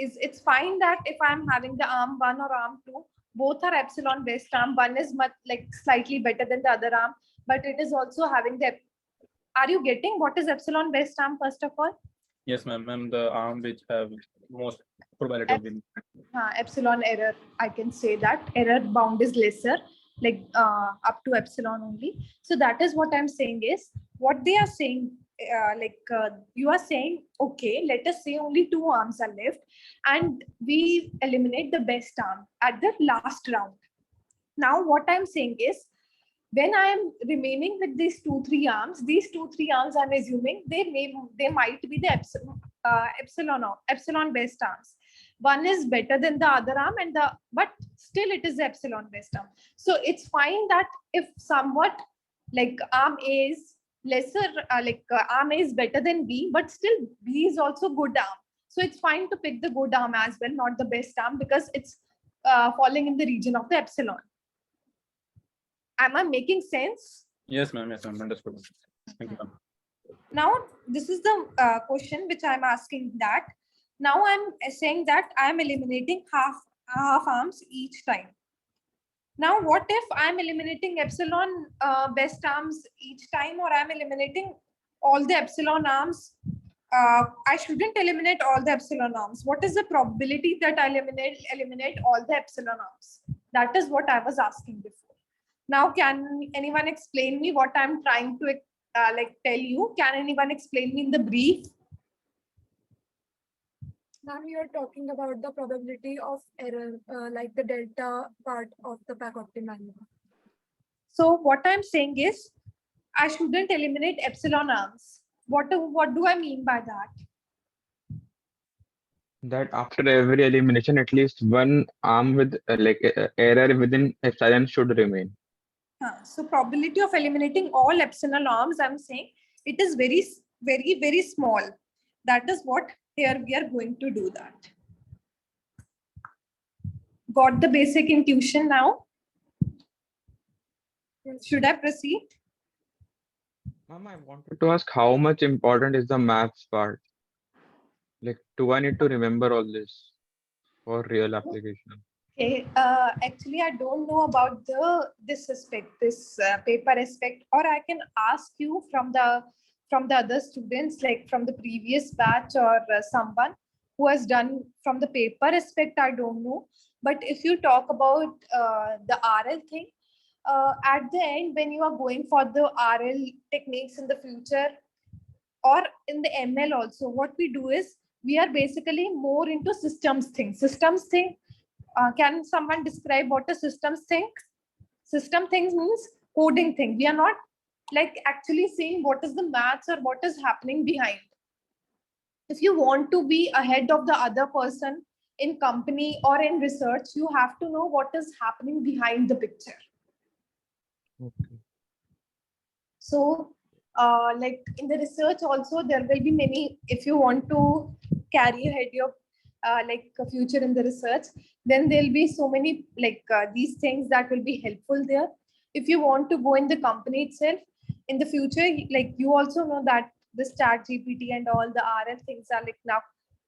it's fine that if I'm having the arm 1 or arm 2, both are epsilon best arm. One is much like slightly better than the other arm, but it is also having the. Are you getting what is epsilon best arm first of all? Yes, ma'am. The arm which have most probability of winning. Epsilon error, I can say that error bound is lesser, like up to epsilon only. So that is what I'm saying is what they are saying. You are saying, okay, let us say only 2 arms are left and we eliminate the best arm at the last round. Now what I'm saying is, when I am remaining with these 2-3 arms, these 2-3 arms I'm assuming they might be the epsilon best arms. One is better than the other arm, but still it is epsilon best arm. So it's fine that if somewhat like arm A is lesser, arm A is better than B, but still B is also good arm. So it's fine to pick the good arm as well, not the best arm, because it's falling in the region of the epsilon. Am I making sense? Yes, ma'am. Yes, ma'am. Understood. Thank you, ma'am. Now, this is the question which I'm asking that. Now I'm saying that I'm eliminating half arms each time. Now, what if I'm eliminating epsilon best arms each time, or I'm eliminating all the epsilon arms? I shouldn't eliminate all the epsilon arms. What is the probability that I eliminate all the epsilon arms? That is what I was asking before. Now, can anyone explain me what I'm trying to tell you? Can anyone explain me in the brief? Now you are talking about the probability of error, like the delta part of the pack optimal. So what I'm saying is, I shouldn't eliminate epsilon arms. What do I mean by that? That after every elimination, at least one arm with error within epsilon should remain. So probability of eliminating all epsilon arms, I'm saying it is very, very, very small. That is what here we are going to do that. Got the basic intuition now? Should I proceed? Ma'am, I wanted to ask how much important is the maths part? Like, do I need to remember all this for real application? Okay, actually, I don't know about this aspect, this paper aspect, or I can ask you from the other students, like from the previous batch or someone who has done from the paper aspect. I don't know, but if you talk about the RL thing, at the end when you are going for the RL techniques in the future or in the ML also, what we do is we are basically more into systems thing. Systems thing. Can someone describe what a systems think? System things means coding thing. We are not like actually saying what is the maths or what is happening behind. If you want to be ahead of the other person in company or in research, you have to know what is happening behind the picture. Okay. So like in the research also, there will be many, if you want to carry ahead your like a future in the research, then there'll be so many like these things that will be helpful there. If you want to go in the company itself in the future, like you also know that this chat GPT and all the RL things are like now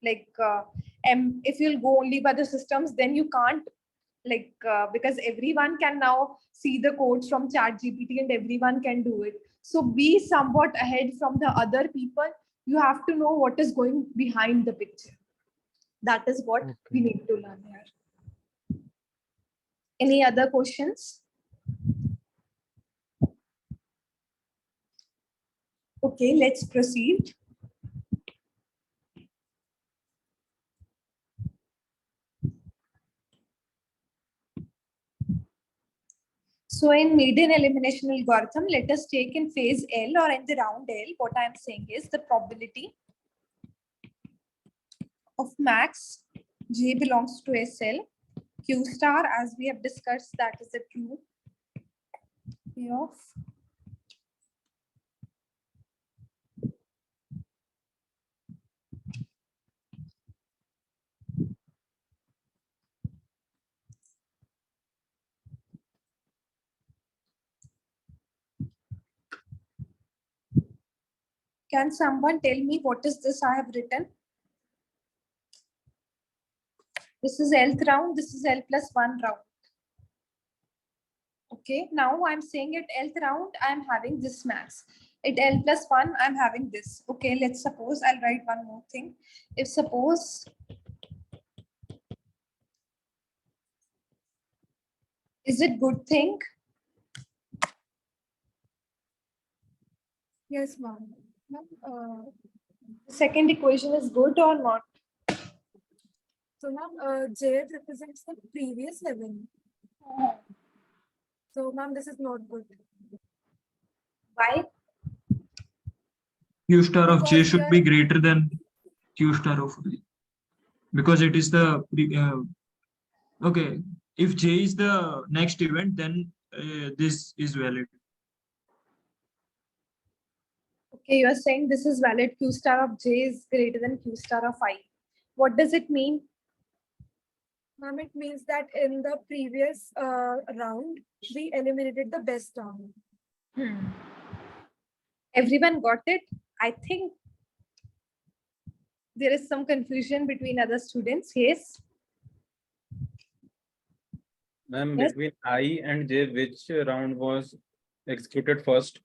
like if you'll go only by the systems, then you can't like because everyone can now see the codes from chat GPT and everyone can do it. So be somewhat ahead from the other people. You have to know what is going behind the picture. That is what we need to learn here. Any other questions? Okay, let's proceed. So in median elimination algorithm, let us take in phase L or in the round L, what I am saying is the probability of max J belongs to SL. Q star, as we have discussed, that is the true P of Can someone tell me what is this I have written? This is Lth round, this is L plus 1 round. Okay, now I'm saying at Lth round, I'm having this max. At L plus 1, I'm having this. Okay, let's suppose I'll write one more thing. If suppose, is it good thing? Yes, ma'am. Second equation is good or not? So ma'am, J represents the previous level. So ma'am, this is not good. Why? Q star of J Because should we be are- greater than Q star of I, because it is the okay. If J is the next event, then this is valid. Okay, you are saying this is valid. Q star of J is greater than Q star of I. What does it mean? Ma'am, it means that in the previous round, we eliminated the best round. Everyone got it? I think there is some confusion between other students. Yes. Ma'am, Yes. between I and J, which round was executed first?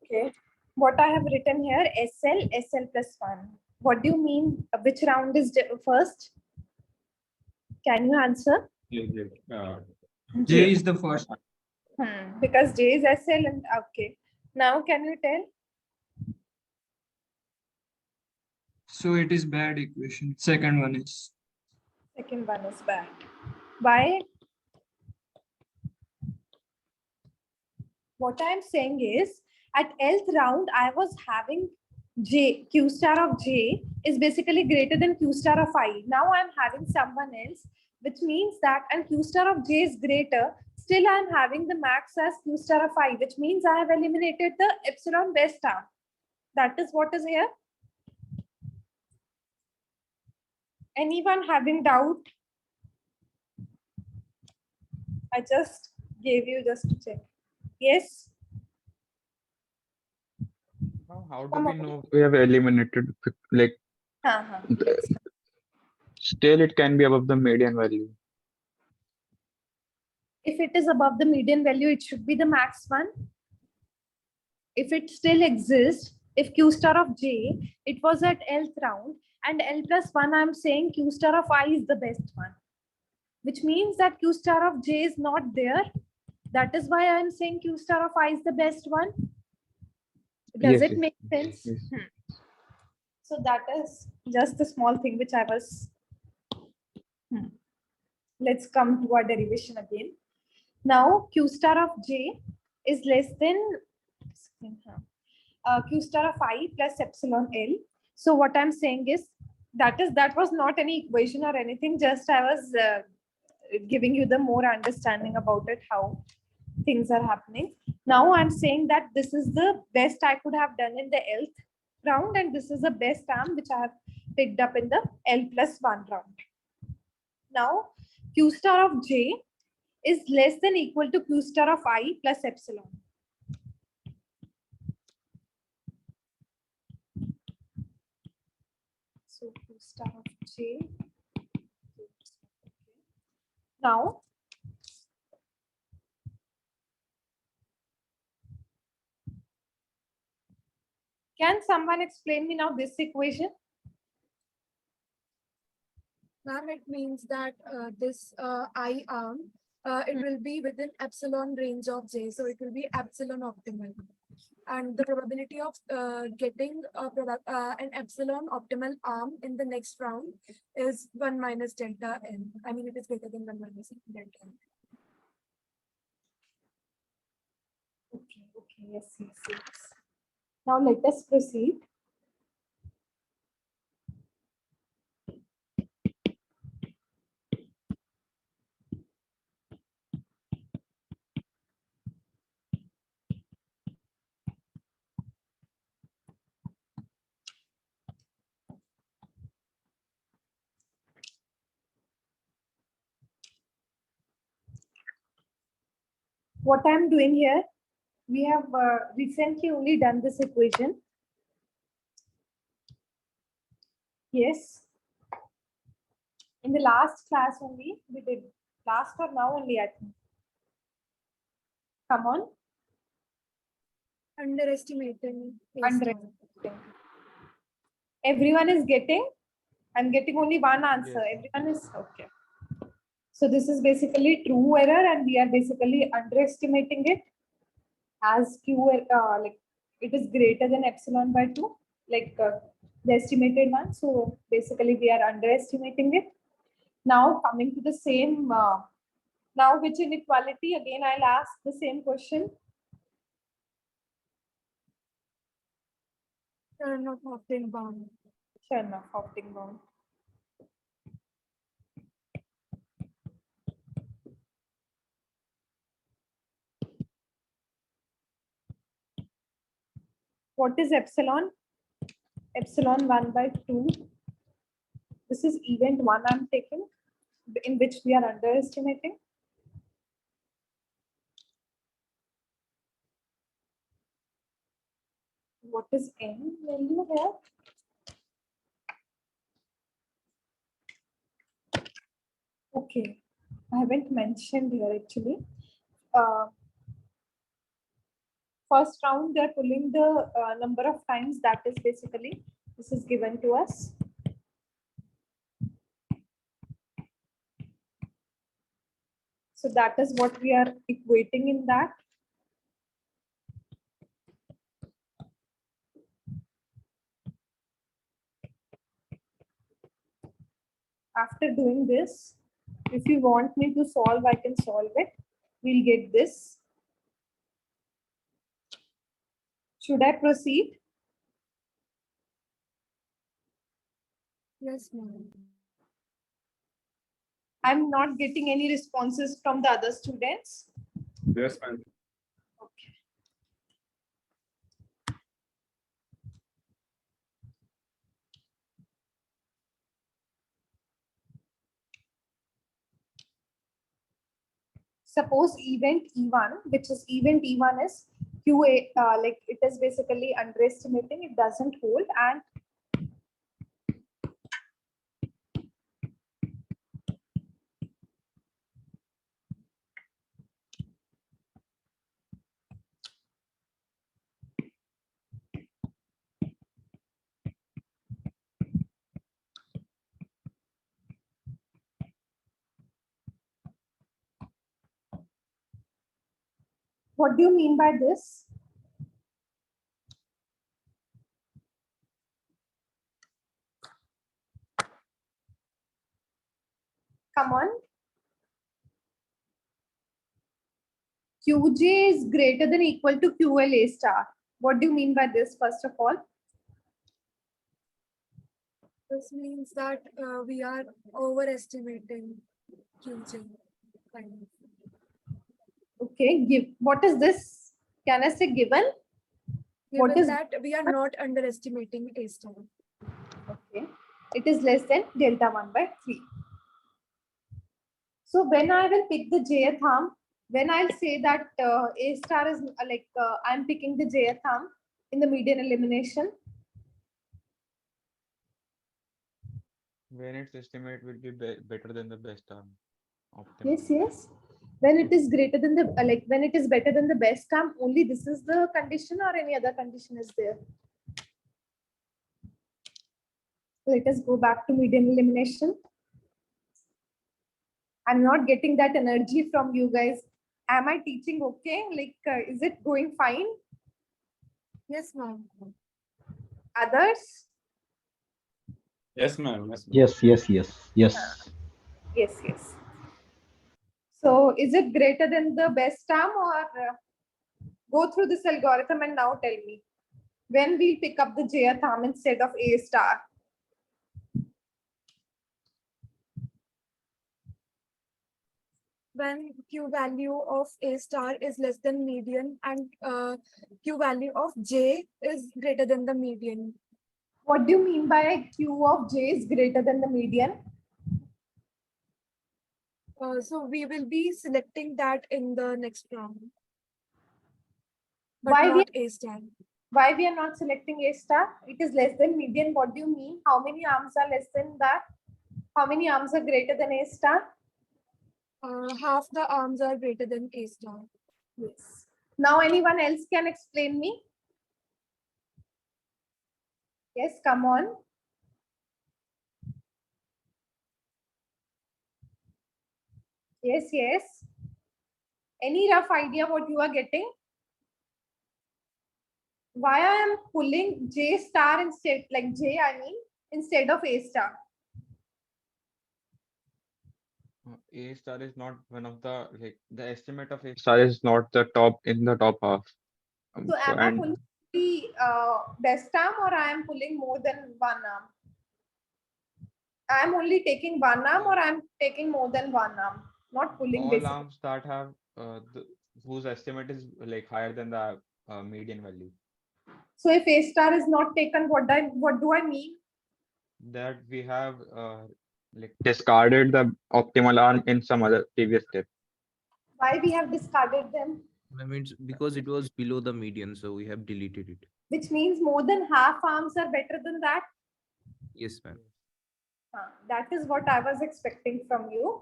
Okay. What I have written here, SL, SL plus 1. What do you mean? Which round is first? Can you answer? J is the first. Because J is SL and okay. Now can you tell? So it is bad equation. Second one is. Second one is bad. Why? What I'm saying is at Lth round, I was having J, Q star of J is basically greater than Q star of I. Now I'm having someone else, which means that, and Q star of J is greater, still I'm having the max as Q star of I, which means I have eliminated the epsilon best term. That is what is here. Anyone having doubt? I just gave you just to check. Yes. How do Come we on. know we have eliminated, like, still it can be above the median value? If it is above the median value, it should be the max one. If it still exists, if Q star of J, it was at Lth round, and L plus 1, I'm saying Q star of I is the best one, which means that Q star of J is not there. That is why I'm saying Q star of I is the best one. Does Yes, it yes, make sense? yes. So that is just a small thing which I was. Let's come to our derivation again. Now Q star of J is less than Q star of I plus epsilon L. So what I'm saying is that was not any equation or anything. Just I was giving you the more understanding about it, how things are happening. Now I'm saying that this is the best I could have done in the Lth round, and this is the best term which I have picked up in the L plus 1 round. Now Q star of J is less than equal to Q star of I plus epsilon. So Q star of J. Now, can someone explain me now this equation? Ma'am, it means that this I arm, it will be within epsilon range of J. So it will be epsilon optimal. And the probability of getting an epsilon optimal arm in the next round is 1 minus delta n. I mean, it is greater than 1 minus delta n. Okay, yes. Now let us proceed. What I'm doing here, we have recently only done this equation. Yes. In the last class only, we did last or now only, I think. Come on. Underestimating. A Underestimating. star. Everyone is getting? I'm getting only one answer. Yes. Everyone is okay. So this is basically true error, and we are basically underestimating it as Q, like it is greater than epsilon by 2, like the estimated one. So basically we are underestimating it. Now coming to the same, now which inequality, again I'll ask the same question. Chernoff-Houghton bound. Chernoff-Houghton bound. What is epsilon? Epsilon 1 by 2. This is event 1 I'm taking, in which we are underestimating. What is n value here? Okay, I haven't mentioned here actually. First round, they're pulling the number of times, that is basically, this is given to us. So that is what we are equating in that. After doing this, if you want me to solve, I can solve it. We'll get this. Should I proceed? Yes, ma'am. I'm not getting any responses from the other students. Yes, ma'am. Okay. Suppose event E1, which is event E1 is QA, like it is basically underestimating, it doesn't hold, and what do you mean by this? Come on. QJ is greater than equal to QL A star. What do you mean by this, first of all? This means that we are overestimating QJ. Kind of. Okay, give. What is this? Can I say given? What Given is that we are not underestimating A star. okay? It is less than delta 1 by 3. So when I will pick the jth arm, when I'll say that A star is like I'm picking the jth arm in the median elimination. When its estimate will be better than the best arm. Yes, yes. When it is greater than the like when it is better than the best term, only this is the condition or any other condition is there. Let us go back to median elimination. I'm not getting that energy from you guys. Am I teaching okay? Like, is it going fine? Yes, ma'am. Others? Yes, ma'am. Yes, ma'am. Yes, yes, yes, yes. Yes, yes. So is it greater than the best term, or go through this algorithm and now tell me when we'll pick up the jth arm instead of A star? When Q value of A star is less than median and Q value of J is greater than the median. What do you mean by Q of J is greater than the median? So we will be selecting that in the next round, but Why not A star. Why we are not selecting A star? It is less than median. What do you mean? How many arms are less than that? How many arms are greater than A star? Half the arms are greater than A star. Yes. Now anyone else can explain me? Yes, come on. Yes, yes. Any rough idea what you are getting? Why I am pulling J star instead, like J, I mean, instead of A star? A star is not one of the the estimate of A star is not the top in the top half. So So am I and pulling the best arm, or I am pulling more than one arm? I am only taking one arm, or I am taking more than one arm? Not pulling all basically. arms that have whose estimate is higher than the median value, So if A star is not taken, what do I mean? that we have discarded the optimal arm in some other previous step. Why we have discarded them? I mean, it's because it was below the median, so we have deleted it. Which means more than half arms are better than that. Yes, ma'am. That is what I was expecting from you.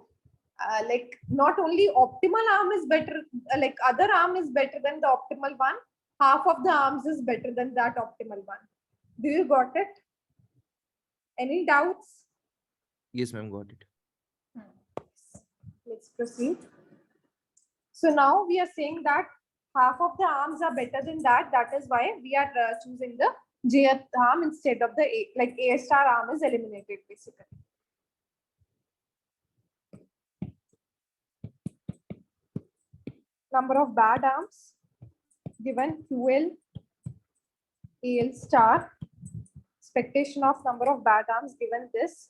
Like not only optimal arm is better, like other arm is better than the optimal one. Half of the arms is better than that optimal one. Do you got it? Any doubts? Yes, ma'am, got it. Let's proceed. So now we are saying that half of the arms are better than that. That is why we are choosing the jth arm instead of the A, like A star arm is eliminated basically. Number of bad arms given QL AL star. Expectation of number of bad arms given this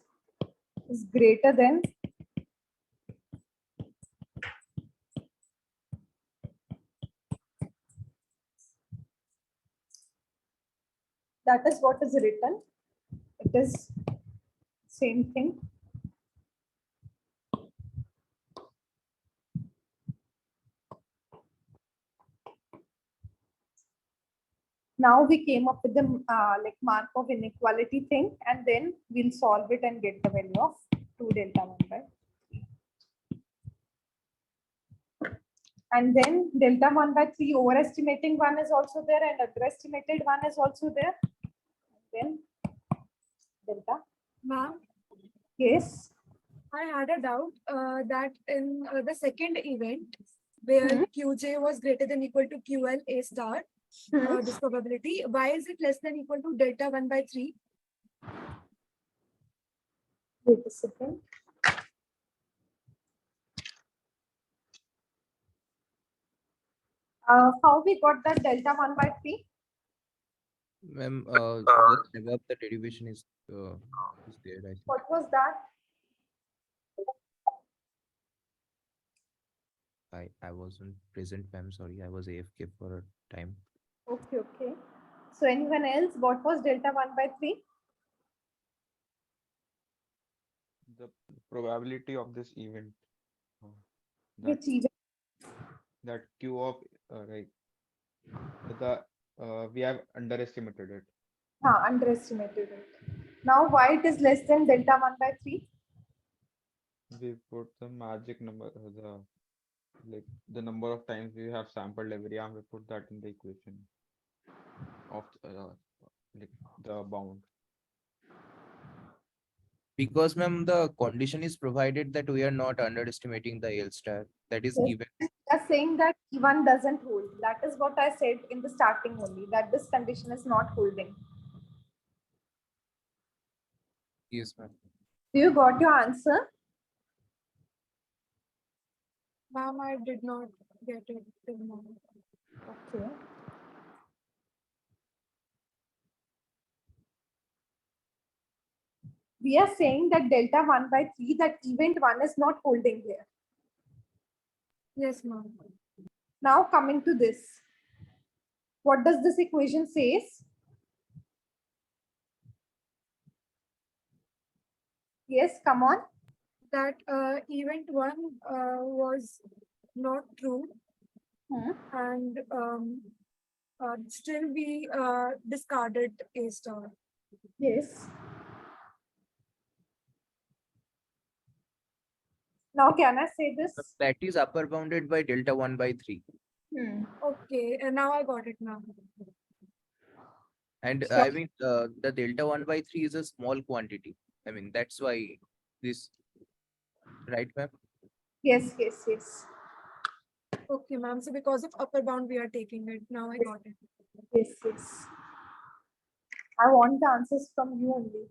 is greater than that is what is written. It is same thing. Now we came up with the like Markov inequality thing, and then we'll solve it and get the value of 2 delta 1 by. And then delta 1 by 3 overestimating one is also there, and underestimated one is also there. And then delta. Ma'am, Yes. I had a doubt that in the second event where QJ was greater than equal to QL A star, this probability, why is it less than equal to delta 1 by 3? Wait a second. How we got that delta 1 by 3? Ma'am, just above the derivation is there, I think. What was that? I wasn't present, ma'am. Sorry, I was AFK for a time. Okay, okay. So anyone else, what was delta 1 by 3? The probability of this event, Which event? that Q of we have underestimated it. Underestimated it. Now why it is less than delta 1 by 3? We put the magic number, the number of times we have sampled every arm, we put that in the equation of the bound. Because ma'am, the condition is provided that we are not underestimating the L star that is Yes. given. Are saying that E1 doesn't hold. That is what I said in the starting only, that this condition is not holding. Yes, ma'am. Do you got your answer? Ma'am, I did not get it till now. Okay. We are saying that delta 1 by 3, that event 1 is not holding here. Yes, ma'am. Now coming to this. What does this equation says? Yes, come on. That event 1 was not true, and still we discarded A star. Yes. Now can I say this? That is upper bounded by delta 1 by 3. Okay, and now I got it now. And Sure. I mean, the delta 1 by 3 is a small quantity. I mean, that's why this, right, ma'am? Yes, yes, yes. Okay, ma'am. So because of upper bound, we are taking it. Now I got it. Yes, yes. I want the answers from you only.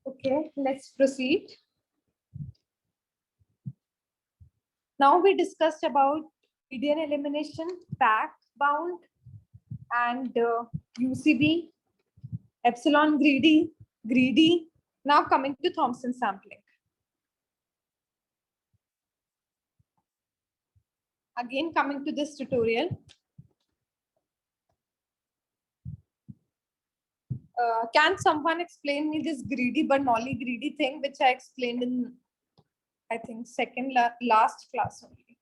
Okay, let's proceed. Now we discussed about median elimination, pack bound, and UCB, epsilon greedy. Now coming to Thompson sampling. Again coming to this tutorial. Can someone explain me this Bernoulli greedy thing, which I explained in, I think, second last class only.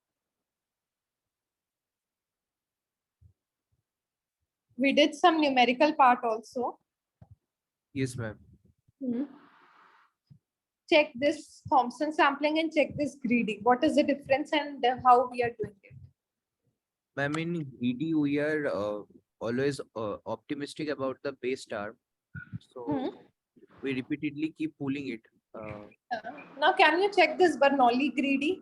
We did some numerical part also. Yes, ma'am. Check this Thompson sampling and check this greedy. What is the difference and how we are doing it? Ma'am, in greedy, we are always optimistic about the base star. So we repeatedly keep pulling it. Now, can you check this Bernoulli greedy?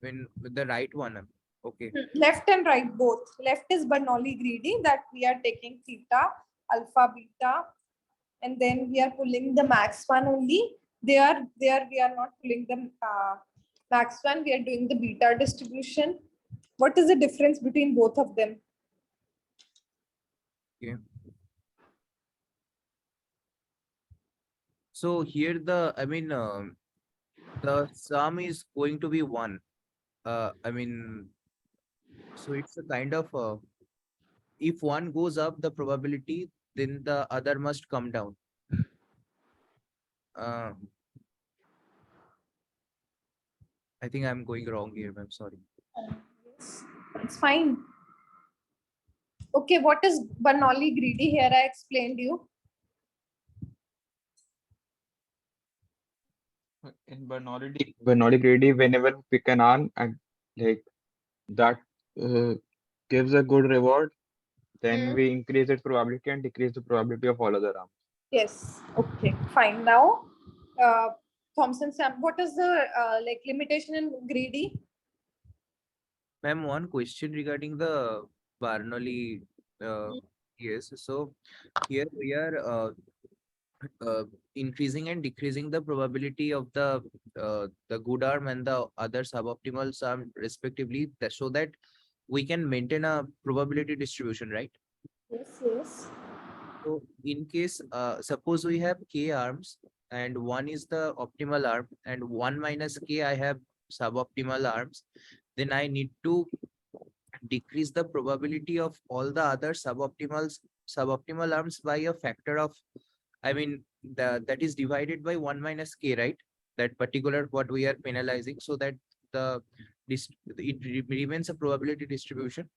When with the right one, ma'am. Okay. Left and right both. Left is Bernoulli greedy, that we are taking theta, alpha, beta, and then we are pulling the max one only. There we are not pulling the max one. We are doing the beta distribution. What is the difference between both of them? Okay. So here the, I mean, the sum is going to be 1. I mean, so it's a kind of, if one goes up, the probability, then the other must come down. I think I'm going wrong here, ma'am. Sorry. Yes, it's fine. Okay, what is Bernoulli greedy here? I explained you. In Bernoulli greedy, whenever we pick an arm and like that gives a good reward, then we increase its probability and decrease the probability of all other arms. Yes. Okay, fine. Now, Thompson Sam, what is the like limitation in greedy? Ma'am, one question regarding the Bernoulli. Yes, so here we are increasing and decreasing the probability of the good arm and the other suboptimal arm respectively, so that we can maintain a probability distribution, right? Yes, yes. So in case, suppose we have k arms and one is the optimal arm and 1 minus k I have suboptimal arms, then I need to decrease the probability of all the other suboptimal arms by a factor of, I mean, that is divided by 1 minus k, right? That particular what we are penalizing, so that the remains a probability distribution.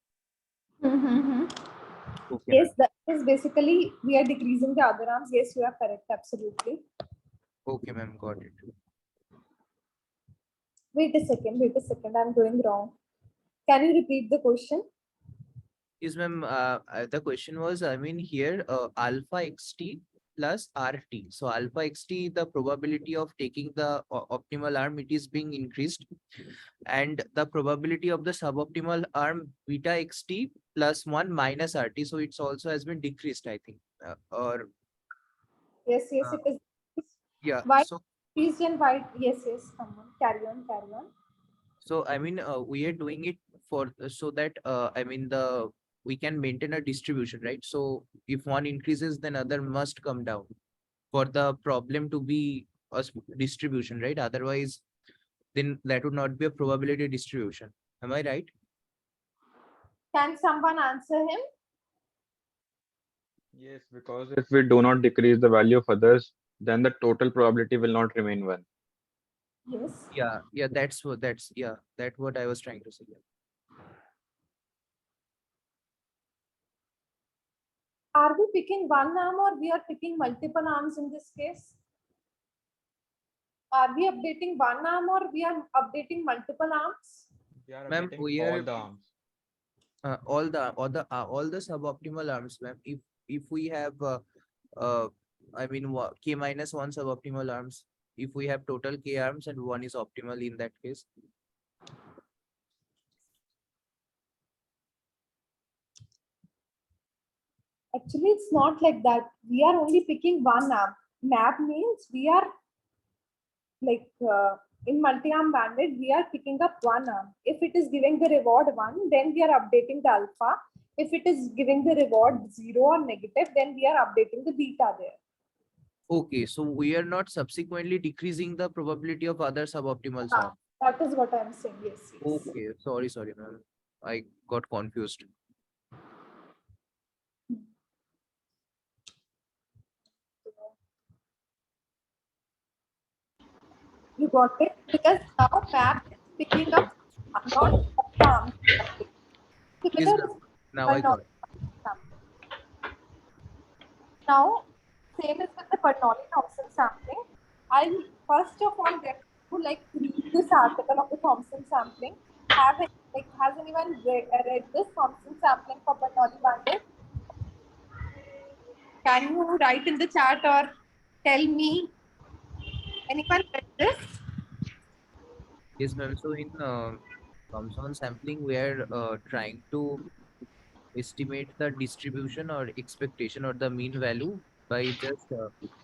Okay, Yes, that is basically we are decreasing the other arms. Yes, you are correct. Absolutely. okay, ma'am, got it. Wait a second. Wait a second. I'm going wrong. Can you repeat the question? Yes, ma'am. The question was, I mean, here alpha xt plus RT. So alpha XT, the probability of taking the optimal arm, it is being increased. And the probability of the suboptimal arm beta XT plus 1 minus RT. So it's also has been decreased, I think. Or Yes, yes, uh, it is. yeah. Why So reason why? Yes, yes. Come on, carry on, carry on. so I mean, we are doing it for so that I mean we can maintain a distribution, right? So if one increases, then other must come down for the problem to be a distribution, right? Otherwise, then that would not be a probability distribution. Am I right? Can someone answer him? Yes, because if we do not decrease the value of others, then the total probability will not remain 1. Yes. Yeah, yeah, that's what I was trying to say. Are we picking one arm or we are picking multiple arms in this case? Are we updating one arm or we are updating multiple arms? We are Ma'am, updating we all are the arms. all the suboptimal arms, ma'am. If we have I mean k minus 1 suboptimal arms, if we have total k arms and one is optimal in that case. Actually, it's not like that. We are only picking one arm. Map means we are like in multi-arm bandit, we are picking up one arm. If it is giving the reward 1, then we are updating the alpha. If it is giving the reward 0 or negative, then we are updating the beta there. Okay, so we are not subsequently decreasing the probability of other suboptimals Ah, arm. that is what I'm saying. Yes, yes. Okay, sorry, ma'am. I got confused. You got it? Because now map is picking up not arms. Yes, Similar ma'am. is Now I but not got it. sampling. Now, same is with the Bernoulli-Thompson sampling. I'll first of all get to like read this article of the Thompson sampling. Has anyone read this Thompson sampling for Bernoulli bandit? Can you write in the chat or tell me? Anyone read this? Yes, ma'am. So in Thomson sampling, we are trying to estimate the distribution or expectation or the mean value by just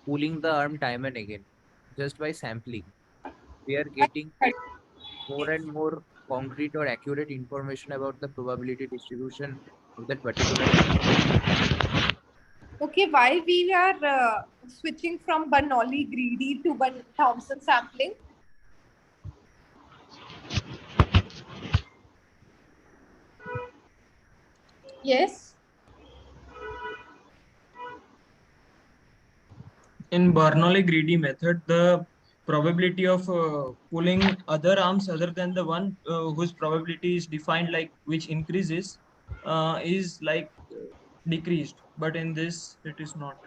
pulling the arm time and again, just by sampling. We are getting more and more concrete or accurate information about the probability distribution of that particular. Okay, why we are switching from Bernoulli greedy to Thompson sampling? Yes. In Bernoulli greedy method, the probability of pulling other arms other than the one whose probability is defined like which increases is like decreased. But in this, it is not.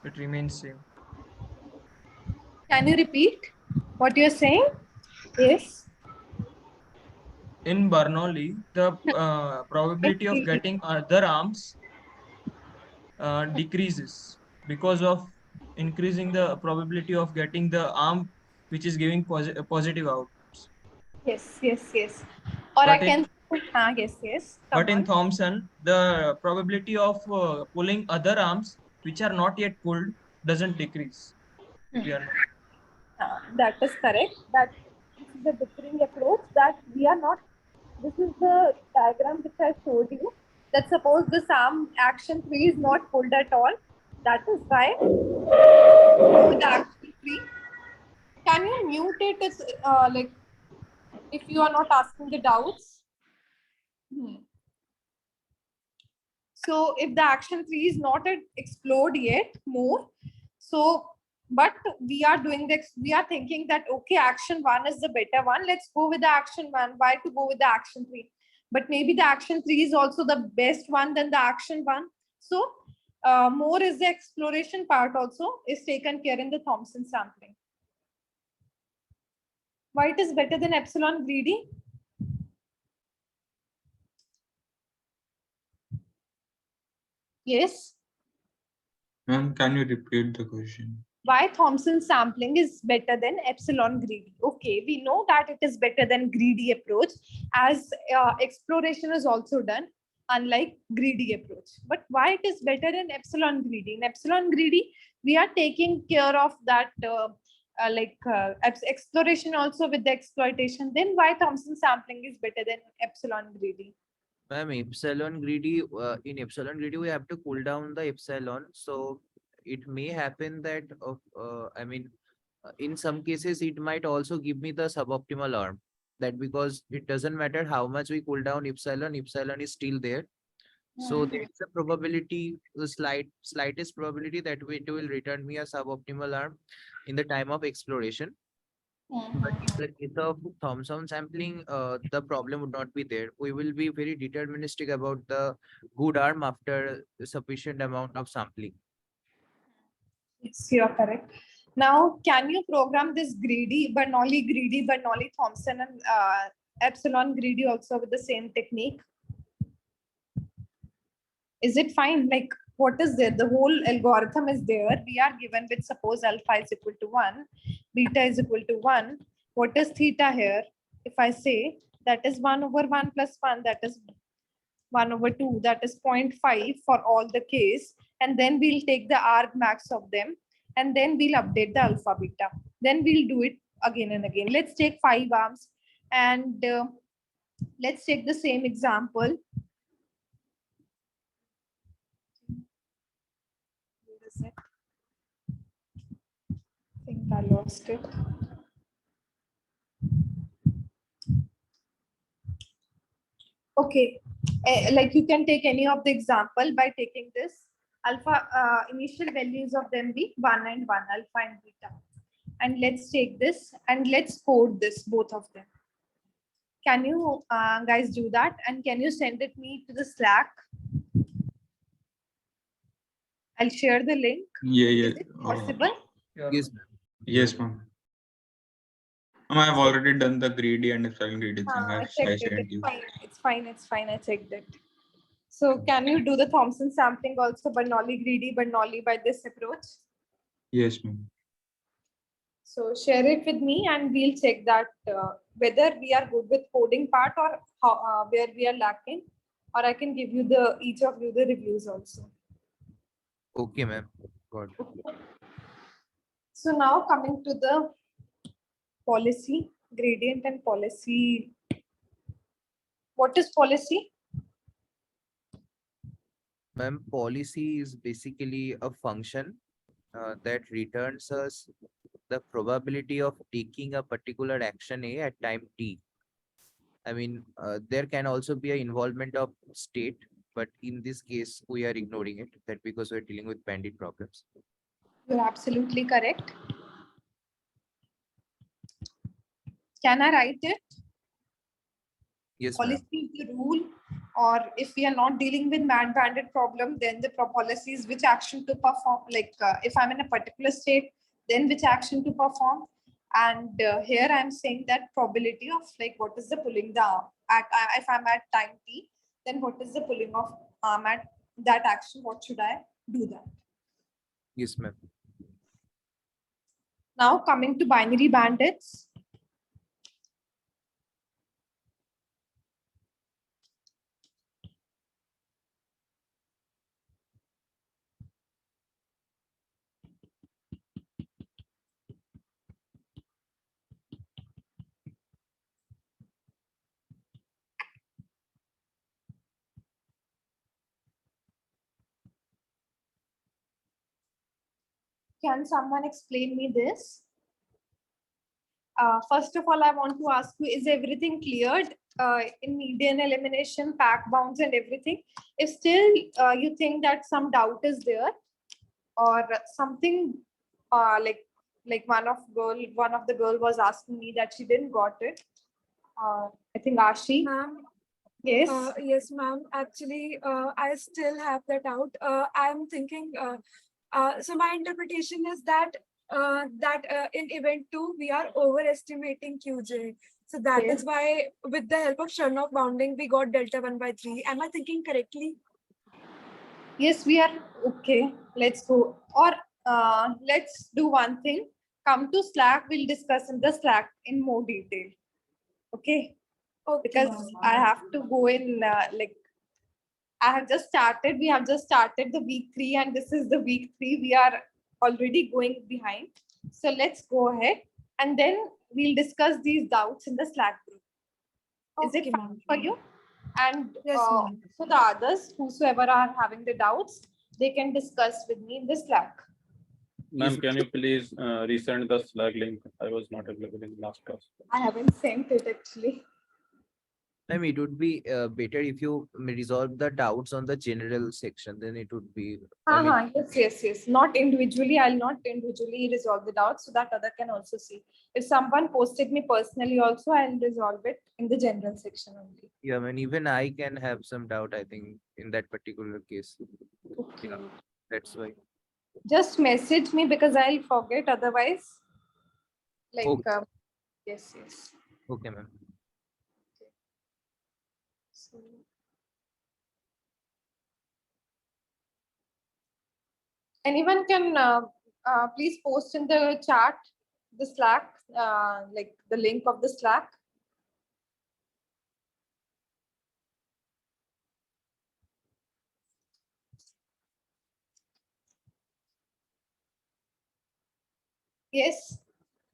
It remains same. Can you repeat what you're saying? Yes. In Bernoulli, the probability of getting other arms decreases because of increasing the probability of getting the arm which is giving positive outcomes. Yes, yes, yes. Or I But can yes, yes. Come but in on. Thomson, the probability of pulling other arms which are not yet pulled doesn't decrease. We are not. That is correct. That this is a differing approach that we are not. This is the diagram which I showed you. That suppose this arm action 3 is not pulled at all. That is why the action 3. Can you mute it? It's like if you are not asking the doubts. So if the action 3 is not at explode yet more, so but we are doing this, we are thinking that okay, action 1 is the better one. Let's go with the action 1. Why to go with the action 3? But maybe the action 3 is also the best one than the action 1. So more is the exploration part also is taken care in the Thompson sampling. Why it is better than epsilon greedy? Yes. Ma'am, can you repeat the question? Why Thompson sampling is better than epsilon greedy? Okay, we know that it is better than greedy approach, as exploration is also done, unlike greedy approach. But why it is better in epsilon greedy? In epsilon greedy, we are taking care of that exploration also with the exploitation. Then why Thompson sampling is better than epsilon greedy? Ma'am, in epsilon greedy, we have to cool down the epsilon. So it may happen that, in some cases, it might also give me the suboptimal arm. That because it doesn't matter how much we cool down epsilon, epsilon is still there. So there is a probability, the slightest probability that it will return me a suboptimal arm in the time of exploration. But in the case of Thomson sampling, the problem would not be there. We will be very deterministic about the good arm after a sufficient amount of sampling. Yes, you are correct. Now, can you program this Bernoulli, Thompson, and epsilon greedy also with the same technique? Is it fine? Like, what is there? The whole algorithm is there. We are given with suppose alpha is equal to 1, beta is equal to 1. What is theta here? If I say that is 1 over 1 plus 1, that is 1 over 2, that is 0.5 for all the case. And then we'll take the arg max of them. And then we'll update the alpha beta. Then we'll do it again and again. Let's take 5 arms. And let's take the same example. Where is it? I think I lost it. Okay, like you can take any of the example by taking this alpha, initial values of them be 1 and 1, alpha and beta. And let's take this and let's code this, both of them. Can you guys do that? And can you send it me to the Slack? I'll share the link. Yeah. Is it possible? Yes, ma'am. Yes, ma'am. Ma'am, I have already done the greedy and epsilon greedy thing. I I checked it. sent It's you. fine. It's fine. It's fine. I checked it. So can you do the Thompson sampling also, Bernoulli greedy, Bernoulli by this approach? Yes, ma'am. So share it with me and we'll check that whether we are good with coding part or how, where we are lacking, or I can give you each of you the reviews also. Okay, ma'am. Got it. So now coming to the policy, gradient and policy. What is policy? Ma'am, policy is basically a function that returns us the probability of taking a particular action A at time t. There can also be an involvement of state, but in this case, we are ignoring it. That because we're dealing with bandit problems. You're absolutely correct. Can I write it? Yes, ma'am. Policy is the rule, or if we are not dealing with mad bandit problem, then the policy is which action to perform. Like if I'm in a particular state, then which action to perform. And here I'm saying that probability of like what is the pulling the arm at if I'm at time t, then what is the pulling of arm at that action? What should I do that? Yes, ma'am. Now coming to binary bandits. Can someone explain me this? First of all, I want to ask you, is everything cleared in median elimination, pack bounds and everything? If still you think that some doubt is there or something like one of the girl was asking me that she didn't got it. I think Ashi. Ma'am, Yes. yes, ma'am. Actually, I still have that out. I'm thinking, so my interpretation is that in event 2, we are overestimating QJ. So that Yes. is why with the help of Chernoff bounding, we got delta 1/3. Am I thinking correctly? Yes, we are okay. Let's go. Or let's do one thing. Come to Slack. We'll discuss in the Slack in more detail. Okay. Okay, Because ma'am. I have to go in like I have just started. We have just started the week 3, and this is the week 3. We are already going behind. So let's go ahead, and then we'll discuss these doubts in the Slack group. Is it Okay, fine ma'am. for you? And Yes, ma'am. so the others, whosoever are having the doubts, they can discuss with me in the Slack. Ma'am, can you please resend the Slack link? I was not available in last class. I haven't sent it actually. I mean, it would be better if you resolve the doubts on the general section, then it would be, I mean, Yes. Not individually. I'll not individually resolve the doubts so that other can also see. If someone posted me personally also, I'll resolve it in the general section only. yeah, I mean, even I can have some doubt, I think, in that particular case. Okay. Yeah, that's why. Just message me because I'll forget otherwise. Like, Okay. yes. Okay, ma'am. So, anyone can please post in the chat the Slack, like the link of the Slack. Yes,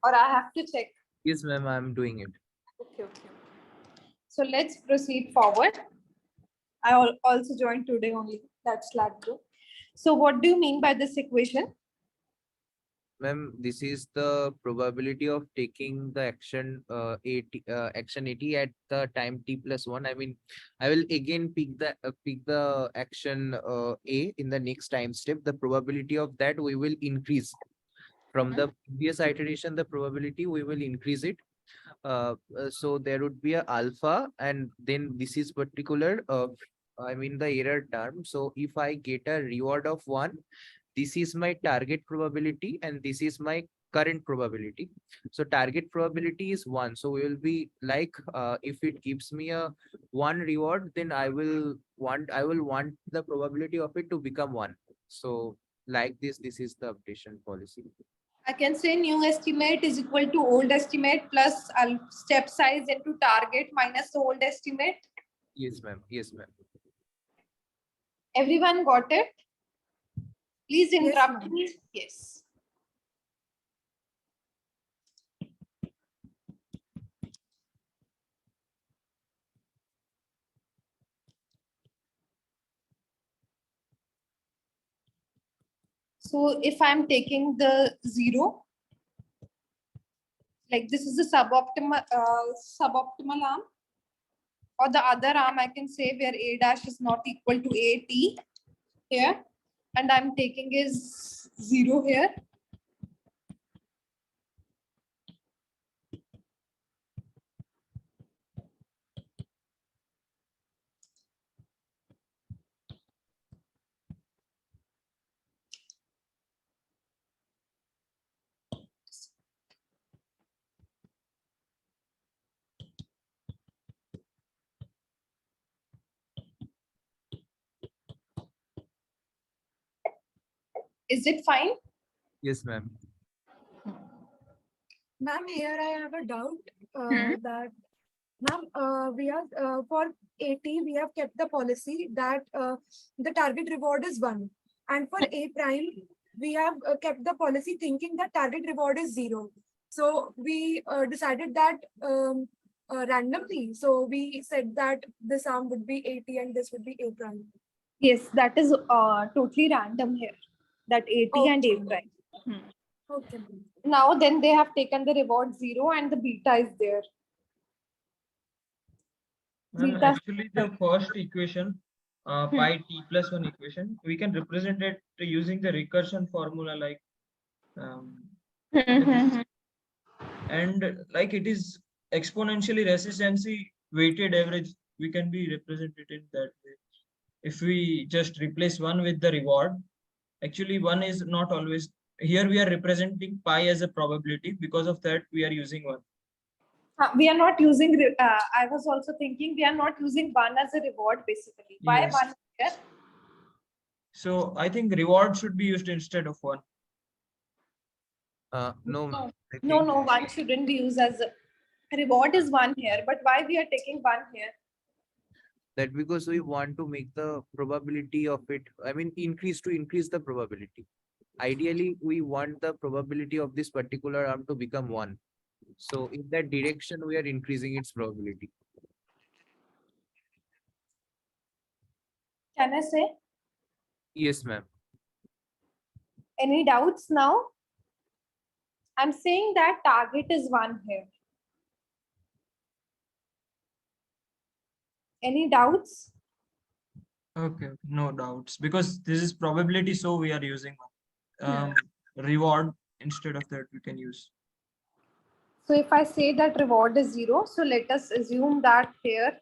or I have to check. Yes, ma'am, I'm doing it. Okay. So let's proceed forward. I also joined today only that Slack group. So what do you mean by this equation? Ma'am, this is the probability of taking the action 80 at the time t plus 1. I mean, I will again pick the action A in the next time step. The probability of that we will increase. From the previous iteration, the probability we will increase it. So there would be a alpha, and then this is particular I mean the error term. So if I get a reward of 1, this is my target probability and this is my current probability. So target probability is 1. So we will be like if it gives me a 1 reward, then I will want the probability of it to become 1. So like this is the updation policy. I can say new estimate is equal to old estimate plus step size into target minus the old estimate. Yes, ma'am. Yes, ma'am. Everyone got it? Please interrupt ma'am. me. Yes. So if I'm taking the 0, like this is the suboptimal arm, or the other arm I can say where A dash is not equal to AT here, and I'm taking is 0 here. Is it fine? Yes, ma'am. Ma'am, here I have a doubt that, ma'am, we have for 80, we have kept the policy that the target reward is 1. And for A prime, we have kept the policy thinking that target reward is 0. So we decided that randomly. So we said that this arm would be 80 and this would be A prime. Yes, that is totally random here. That AT and A prime. Okay. Now then they have taken the reward 0 and the beta is there. Beta Actually, the first equation, pi t plus 1 equation, we can represent it using the recursion formula like and like it is exponentially resistancy weighted average. We can be represented in that way. If we just replace 1 with the reward, actually 1 is not always here. We are representing pi as a probability. Because of that, we are using 1. We are not using, I was also thinking we are not using 1 as a reward basically. Why Yes. 1 here? So I think reward should be used instead of 1. No, No, I no, think no, 1 shouldn't be used as a reward is 1 here, but why we are taking 1 here? that because we want to make the probability of it, I mean, increase the probability. Ideally, we want the probability of this particular arm to become 1. So in that direction, we are increasing its probability. Can I say? Yes, ma'am. Any doubts now? I'm saying that target is 1 here. Any doubts? Okay, no doubts, because this is probability, so we are using reward instead of that we can use. So if I say that reward is 0, so let us assume that here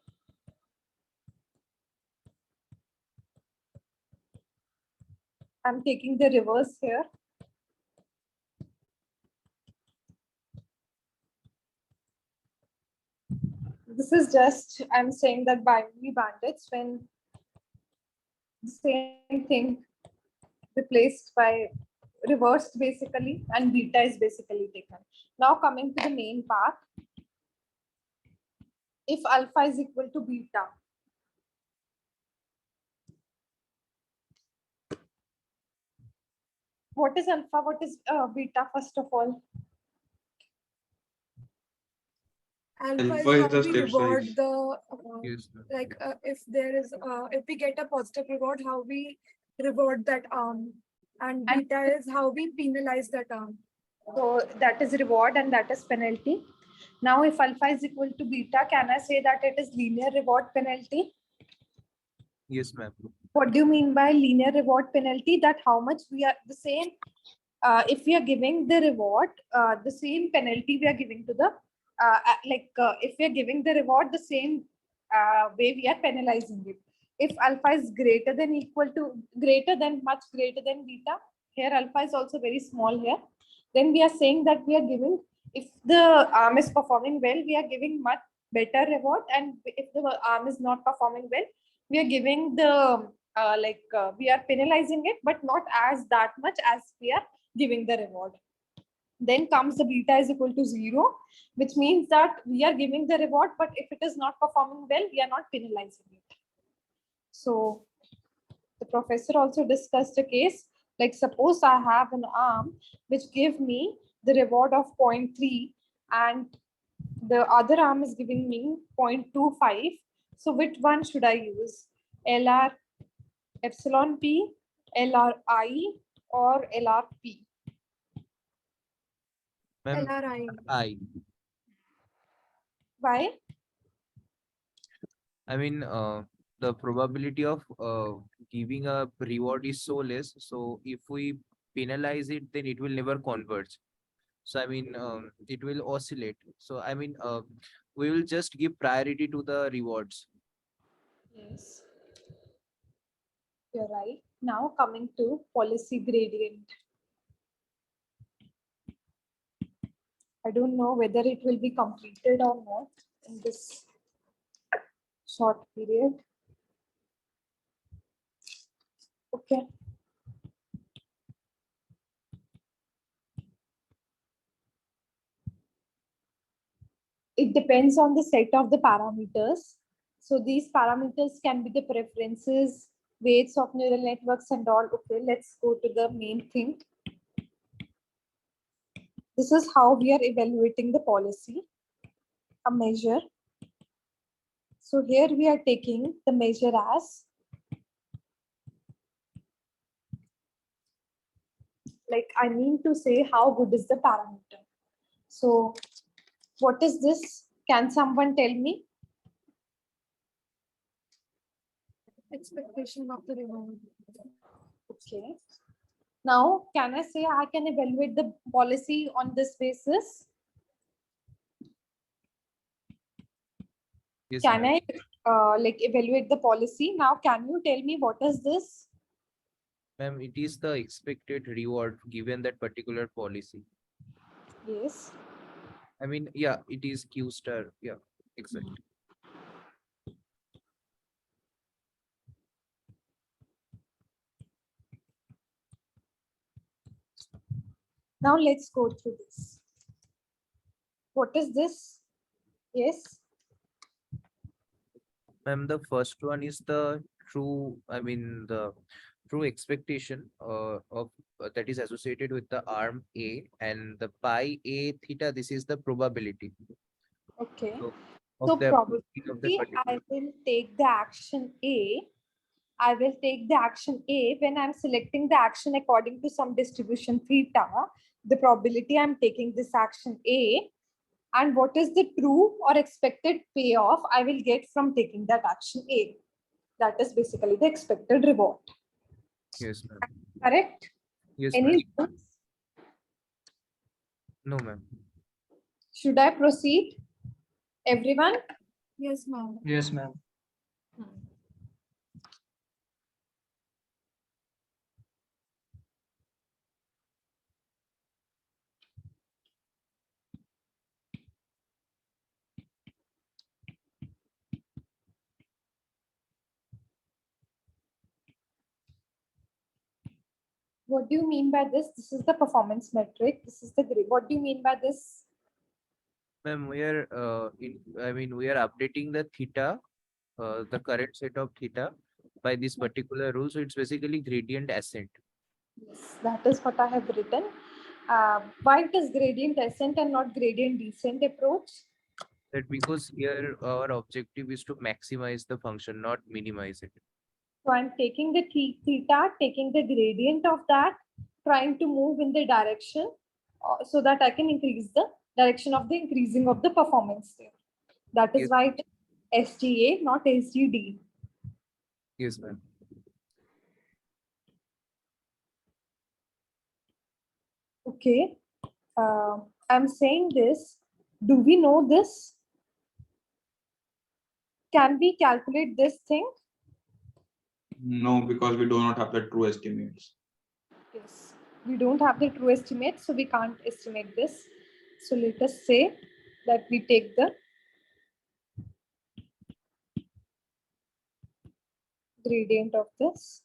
I'm taking the reverse here. This is just, I'm saying that binary bandits, when the same thing replaced by reversed basically, and beta is basically taken. Now coming to the main part. If alpha is equal to beta, what is alpha? What is beta, first of all? Alpha Alpha is is how the we step reward size. the Yes, ma'am. like if there is if we get a positive reward, how we reward that arm, and beta is how we penalize that arm. So that is reward and that is penalty. Now if alpha is equal to beta, can I say that it is linear reward penalty? Yes, ma'am. What do you mean by linear reward penalty? That how much we are the same, if we are giving the reward, the same penalty we are giving to the, if we are giving the reward the same way we are penalizing it. If alpha is greater than equal to, much greater than beta, here alpha is also very small here, then we are saying that we are giving, if the arm is performing well, we are giving much better reward, and if the arm is not performing well, we are giving the we are penalizing it, but not as that much as we are giving the reward. Then comes the beta is equal to 0, which means that we are giving the reward, but if it is not performing well, we are not penalizing it. So the professor also discussed a case, like suppose I have an arm which give me the reward of 0.3 and the other arm is giving me 0.25. So which one should I use? LR epsilon P, LRI, or LRP? Ma'am, LRI. Why? I mean, the probability of giving a reward is so less. So if we penalize it, then it will never converge. So I mean, it will oscillate. So I mean, we will just give priority to the rewards. Yes. You're right. Now coming to policy gradient. I don't know whether it will be completed or not in this short period. Okay. It depends on the set of the parameters. So these parameters can be the preferences, weights of neural networks and all. Okay, let's go to the main thing. This is how we are evaluating the policy, a measure. So here we are taking the measure as like, I mean to say how good is the parameter. So what is this? Can someone tell me? Expectation of the reward. Okay. Now, can I say I can evaluate the policy on this basis? Yes, Can ma'am. I evaluate the policy? Now, can you tell me what is this? Ma'am, it is the expected reward given that particular policy. Yes. I mean, yeah, it is Q star. Yeah, exactly. Now let's go through this. What is this? Yes. Ma'am, the first one is the true, the true expectation of that is associated with the arm A, and the pi A theta, this is the probability. Okay. So, So of the probability, I will take the action A. I will take the action A when I'm selecting the action according to some distribution theta. The probability I'm taking this action A, and what is the true or expected payoff I will get from taking that action A. That is basically the expected reward. Yes, ma'am. Correct? Yes, ma'am. Any doubts? No, ma'am. Should I proceed? Everyone? Yes, ma'am. Yes, ma'am. What do you mean by this? This is the performance metric. This is the grade. What do you mean by this? Ma'am, we are we are updating the theta, the current set of theta by this particular rule. So it's basically gradient ascent. Yes, that is what I have written. Why it is gradient ascent and not gradient descent approach? That because here our objective is to maximize the function, not minimize it. So I'm taking the theta, taking the gradient of that, trying to move in the direction so that I can increase the direction of the increasing of the performance there. That is Yes. why it is SGA, not SGD. Yes, ma'am. Okay. I'm saying this. Do we know this? Can we calculate this thing? No, because we do not have the true estimates. Yes. We don't have the true estimate, so we can't estimate this. So let us say that we take the gradient of this.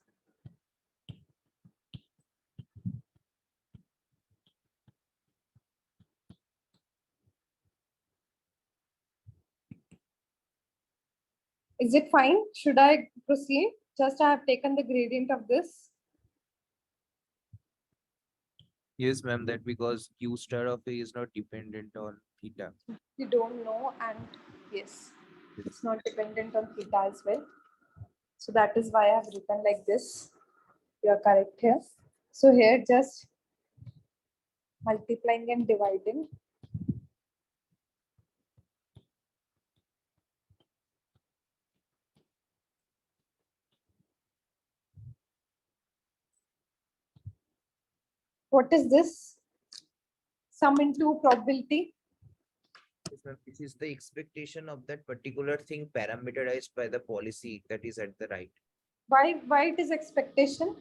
Is it fine? Should I proceed? Just I have taken the gradient of this. Yes, ma'am. That because Q star of A is not dependent on theta. We don't know, and yes, it's not dependent on theta as well. So that is why I have written like this. You are correct here. So here just multiplying and dividing. What is this? Sum into probability. Yes, ma'am. This is the expectation of that particular thing parameterized by the policy that is at the right. Why it is expectation?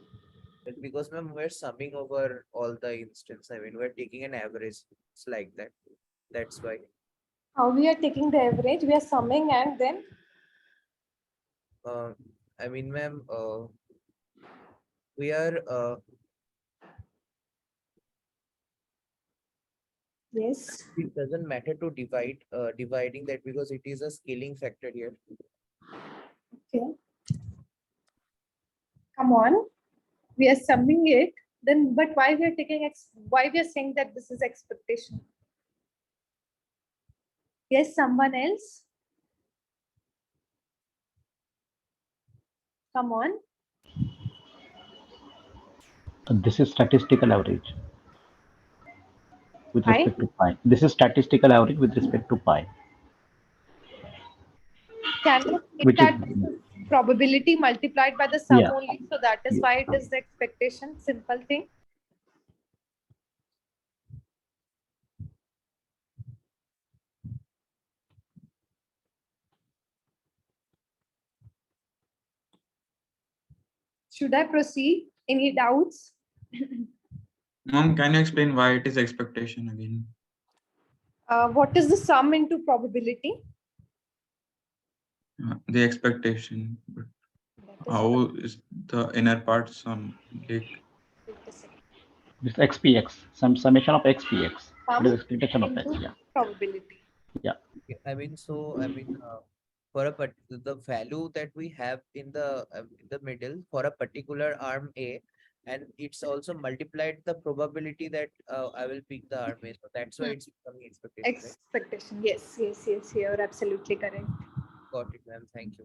But because, ma'am, we're summing over all the instance. We're taking an average. It's like that. That's why. How we are taking the average? We are summing and then Ma'am, we are yes. it doesn't matter to dividing that because it is a scaling factor here. Okay. Come on. We are summing it. Then, but why we are taking why we are saying that this is expectation? Yes, someone else. Come on. This is statistical average with Pi? respect to pi. This is statistical average with respect to pi. Can you say Which that is this is probability multiplied by the sum yeah. only? So that is Yeah. why it is the expectation. Simple thing. Should I proceed? Any doubts? Mom, can you explain why it is expectation again? What is the sum into probability? The expectation. But how is the inner part sum? Like, Wait a second. This XPX, some summation of XPX. What is Sum expectation of X? into Yeah. probability. Yeah. I mean, for a the value that we have in the middle for a particular arm A, and it's also multiplied the probability that I will pick the arm A. So that's why it's becoming expectation, right? Expectation. Yes, yes, yes. You're absolutely correct. Got it, ma'am. Thank you.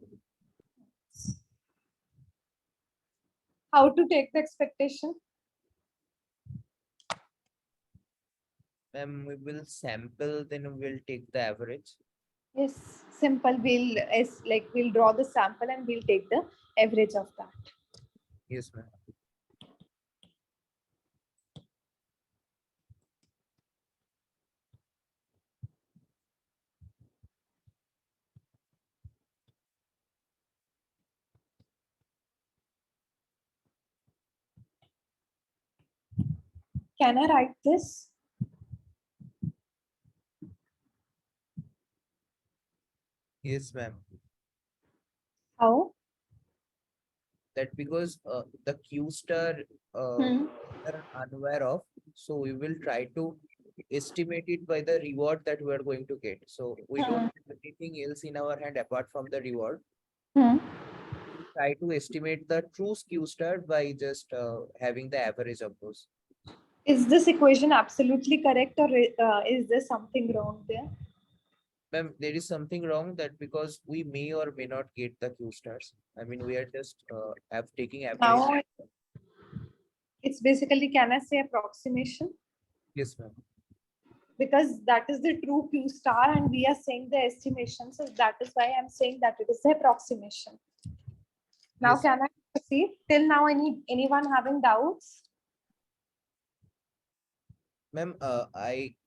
How to take the expectation? Ma'am, we will sample, then we will take the average. Yes, simple. We'll draw the sample and we'll take the average of that. Yes, ma'am. Can I write this? Yes, ma'am. How? That because the Q star we are unaware of, so we will try to estimate it by the reward that we are going to get. So we don't have anything else in our hand apart from the reward. Hmm. We try to estimate the true Q star by just having the average of those. Is this equation absolutely correct, or is there something wrong there? Ma'am, there is something wrong that because we may or may not get the Q stars. I mean, we are just taking average. Now it's basically, can I say approximation? Yes, ma'am. Because that is the true Q star and we are saying the estimation. So that is why I'm saying that it is the approximation. Now, Yes. can I proceed? Till now, anyone having doubts? Ma'am,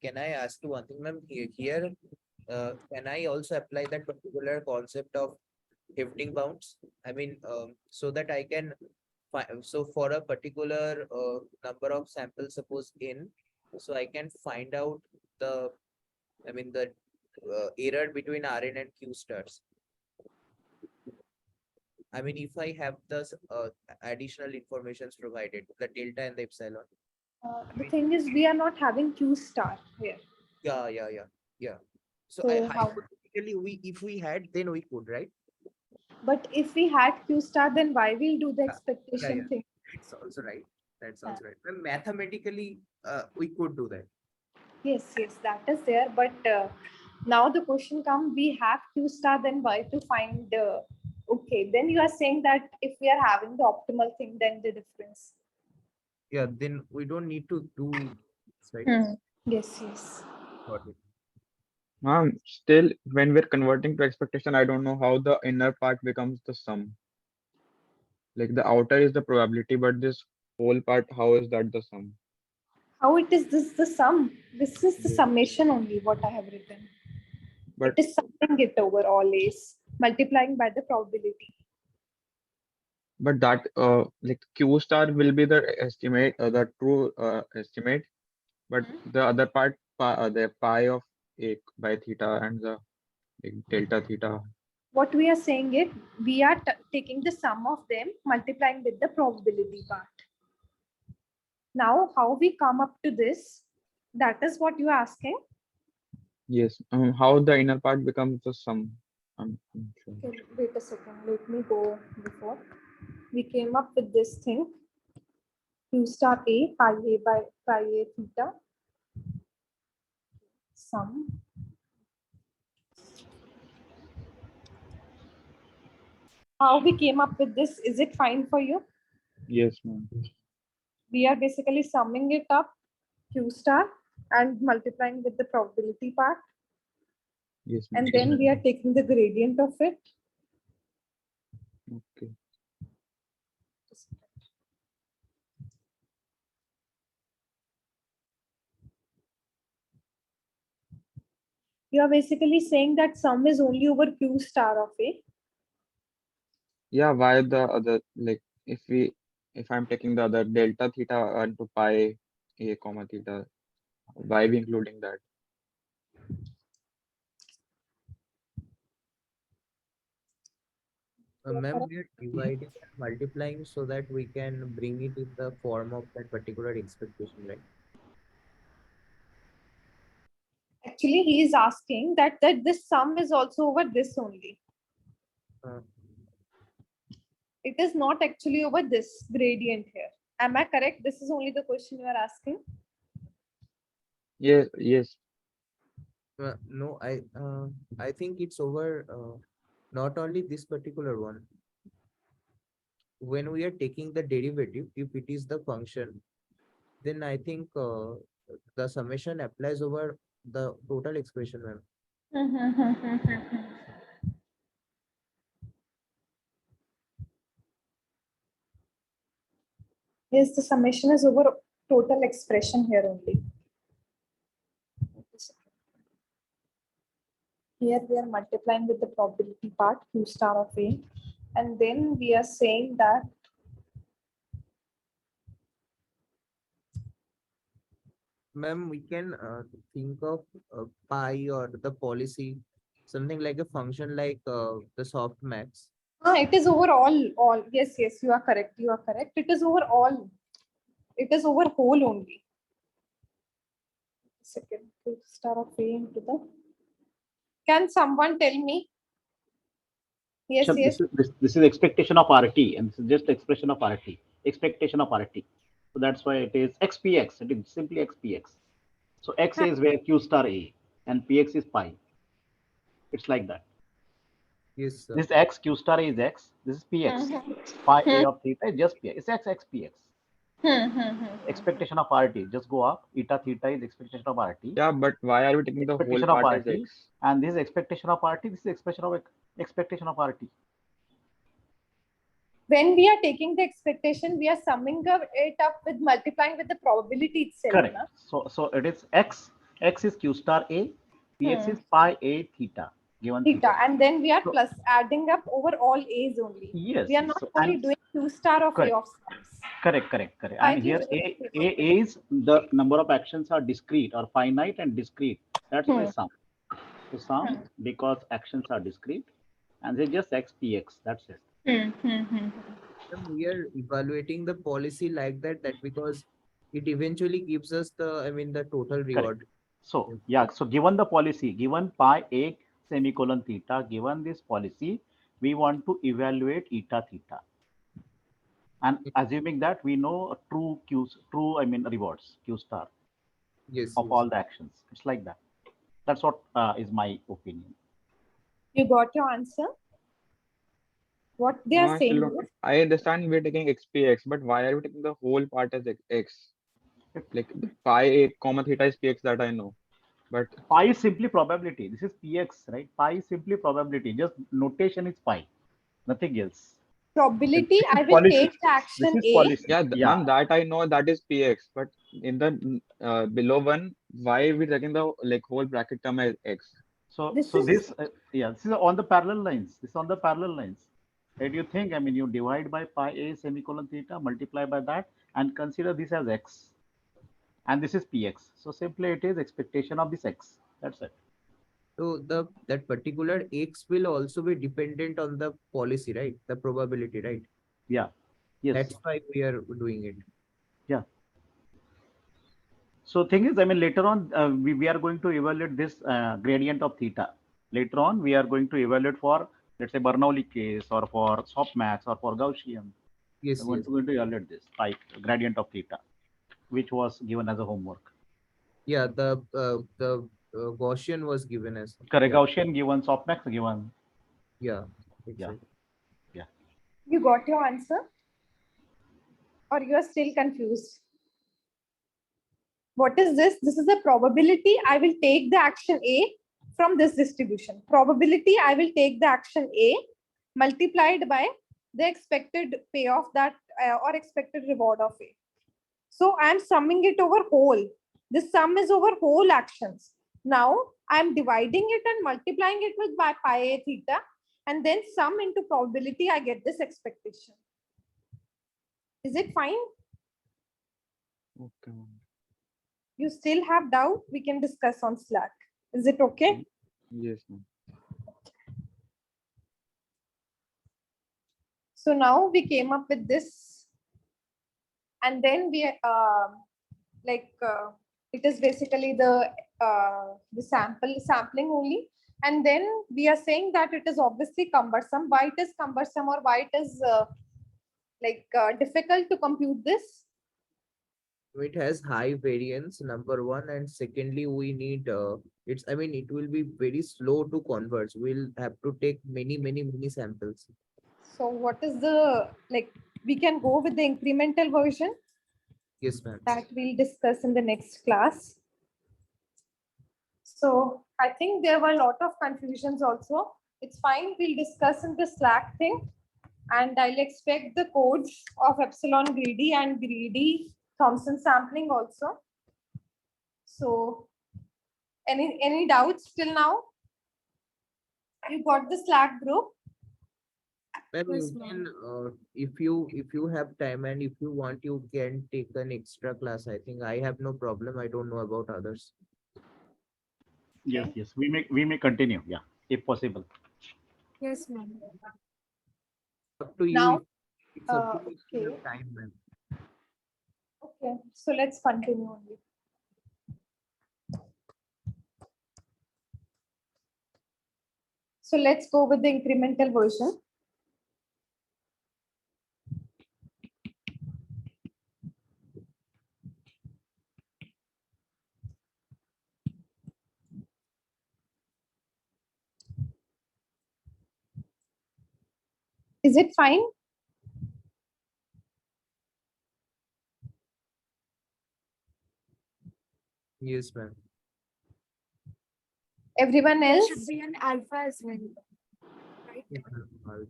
can I ask you one thing, ma'am? Here, can I also apply that particular concept of shifting bounds? I mean, so that I can so for a particular number of samples, suppose n, so I can find out the, I mean, the error between Rn and Q stars. I mean, if I have the additional informations provided, the delta and the epsilon. The thing is, we are not having Q star here. Yeah. So, So how? hypothetically, if we had, then we could, right? But if we had Q star, then why we'll do the expectation Yeah. thing? That's also right. That's also right. Well, mathematically, we could do that. Yes, that is there. But now the question comes: we have Q star, then why to find? Okay, then you are saying that if we are having the optimal thing, then the difference. Yeah, then we don't need to do this, right? Yes. Got it. Still, when we're converting to expectation, I don't know how the inner part becomes the sum. Like the outer is the probability, but this whole part, how is that the sum? How it is this the sum? This is the Yeah. summation only, what I have written. But It is summing it over always, multiplying by the probability. that like Q star will be the estimate, the true estimate, but the other part, the pi of A by theta and the like, delta theta. What we are saying is, we are taking the sum of them, multiplying with the probability part. Now, how we come up to this, that is what you are asking. Yes. How the inner part becomes the sum. I'm sure. Okay, wait a second, let me go before. We came up with this thing, Q star A, pi A by pi A theta, sum. How we came up with this, is it fine for you? Yes, ma'am. We are basically summing it up, Q star, and multiplying with the probability part. Yes, ma'am. And then we are taking the gradient of it. Okay. You are basically saying that sum is only over Q star of A. Yeah, why the other, like if I'm taking the other delta theta into pi A comma theta, why we including that? Ma'am, we are dividing and multiplying so that we can bring it in the form of that particular expectation, right? Actually, he is asking that this sum is also over this only. Uh, It is not actually over this gradient here. Am I correct? This is only the question you are asking. Yes, yes. no, I think it's over not only this particular one. When we are taking the derivative, if it is the function, then I think the summation applies over the total expression, ma'am. Yes, the summation is over total expression here only. Here we are multiplying with the probability part, Q star of A. And then we are saying that Ma'am, we can think of pi or the policy, something like a function like the softmax. it is over all. Yes, yes, you are correct. You are correct. It is over all. It is over whole only. Second, Q star of A into the. Can someone tell me? Yes, So yes. this is expectation of RT, and this is just expression of RT, expectation of RT. So that's why it is XPX. It is simply XPX. So X is where Q star A, and PX is pi. It's like that. Yes, sir. This X, Q star A is X. This is PX. Pi A of theta is just PX. It's X PX. Expectation of RT. Just go up. Eta theta is expectation of RT. Yeah, but why are we taking the whole Expectation of part as RT. X? And this is expectation of RT. This is expression of expectation of RT. When we are taking the expectation, we are summing it up with multiplying with the probability itself. Correct. Na? So it is X. X is Q star A. PX is pi A theta. Given Theta. And then we are So- plus adding up over all A's only. Yes. We are not So, only and doing Q star of correct. A of sums. Correct. I And think here A is the number of actions are discrete or finite and discrete. That's why sum. So sum because actions are discrete, and they just X PX. That's it. We are evaluating the policy like that because it eventually gives us the total reward. So yeah, so given the policy, given pi A semicolon theta, given this policy, we want to evaluate eta theta. And assuming that we know rewards, Q star of all the actions. It's like that. That's what is my opinion. You got your answer? What they are saying is, I understand we're taking XPX, but why are we taking the whole part as X? Like the pi A comma theta is PX, that I know. But pi is simply probability. This is PX, right? Pi is simply probability. Just notation is pi, nothing else. probability, I will Policy. take the action This is A. policy. yeah, ma'am, that I know that is PX. But in the below one, why are we taking the whole bracket term as X? So this is on the parallel lines. This is on the parallel lines. Where do you think? I mean, you divide by pi A semicolon theta, multiply by that, and consider this as X. And this is PX. So simply it is expectation of this X. That's it. So that particular X will also be dependent on the policy, right? The probability, right? Yeah. Yes. That's why we are doing it. Yeah. So thing is, I mean, later on, we are going to evaluate this gradient of theta. Later on, we are going to evaluate for, let's say, Bernoulli case or for softmax or for Gaussian. Yes, We're going to evaluate this gradient of theta, which was given as a homework. Yeah, the Gaussian was given as. Correct. Yeah. Gaussian given, softmax given. Yeah. Exactly. Yeah. You got your answer? Or you are still confused? What is this? This is a probability. I will take the action A from this distribution. Probability, I will take the action A multiplied by the expected payoff that or expected reward of A. So I'm summing it over whole. This sum is over whole actions. Now I'm dividing it and multiplying it with by pi A theta, and then sum into probability, I get this expectation. Is it fine? Okay. You still have doubt? We can discuss on Slack. Is it okay? Yes, ma'am. So now we came up with this, and then we it is basically the sampling only, and then we are saying that it is obviously cumbersome. Why it is cumbersome, or why it is difficult to compute this? It has high variance, number one, and secondly, we need I mean, it will be very slow to converge. We'll have to take many samples. So what is the we can go with the incremental version Yes, ma'am. that we'll discuss in the next class. So I think there were a lot of confusions also. It's fine, we'll discuss in the Slack thing, and I'll expect the codes of epsilon greedy and greedy Thompson sampling also. So any doubts till now? You got the Slack group? Ma'am, Yes, you ma'am. can, if you have time and if you want, you can take an extra class. I think I have no problem. I don't know about others. Yes, yes. We may continue. Yeah, if possible. Yes, ma'am. Up to you. Now, It's up to you if you okay. have time, ma'am. Okay, so let's continue only. So let's go with the incremental version. Is it fine? Yes, ma'am. Everyone There else? should be an alpha as well, right? Yes, ma'am.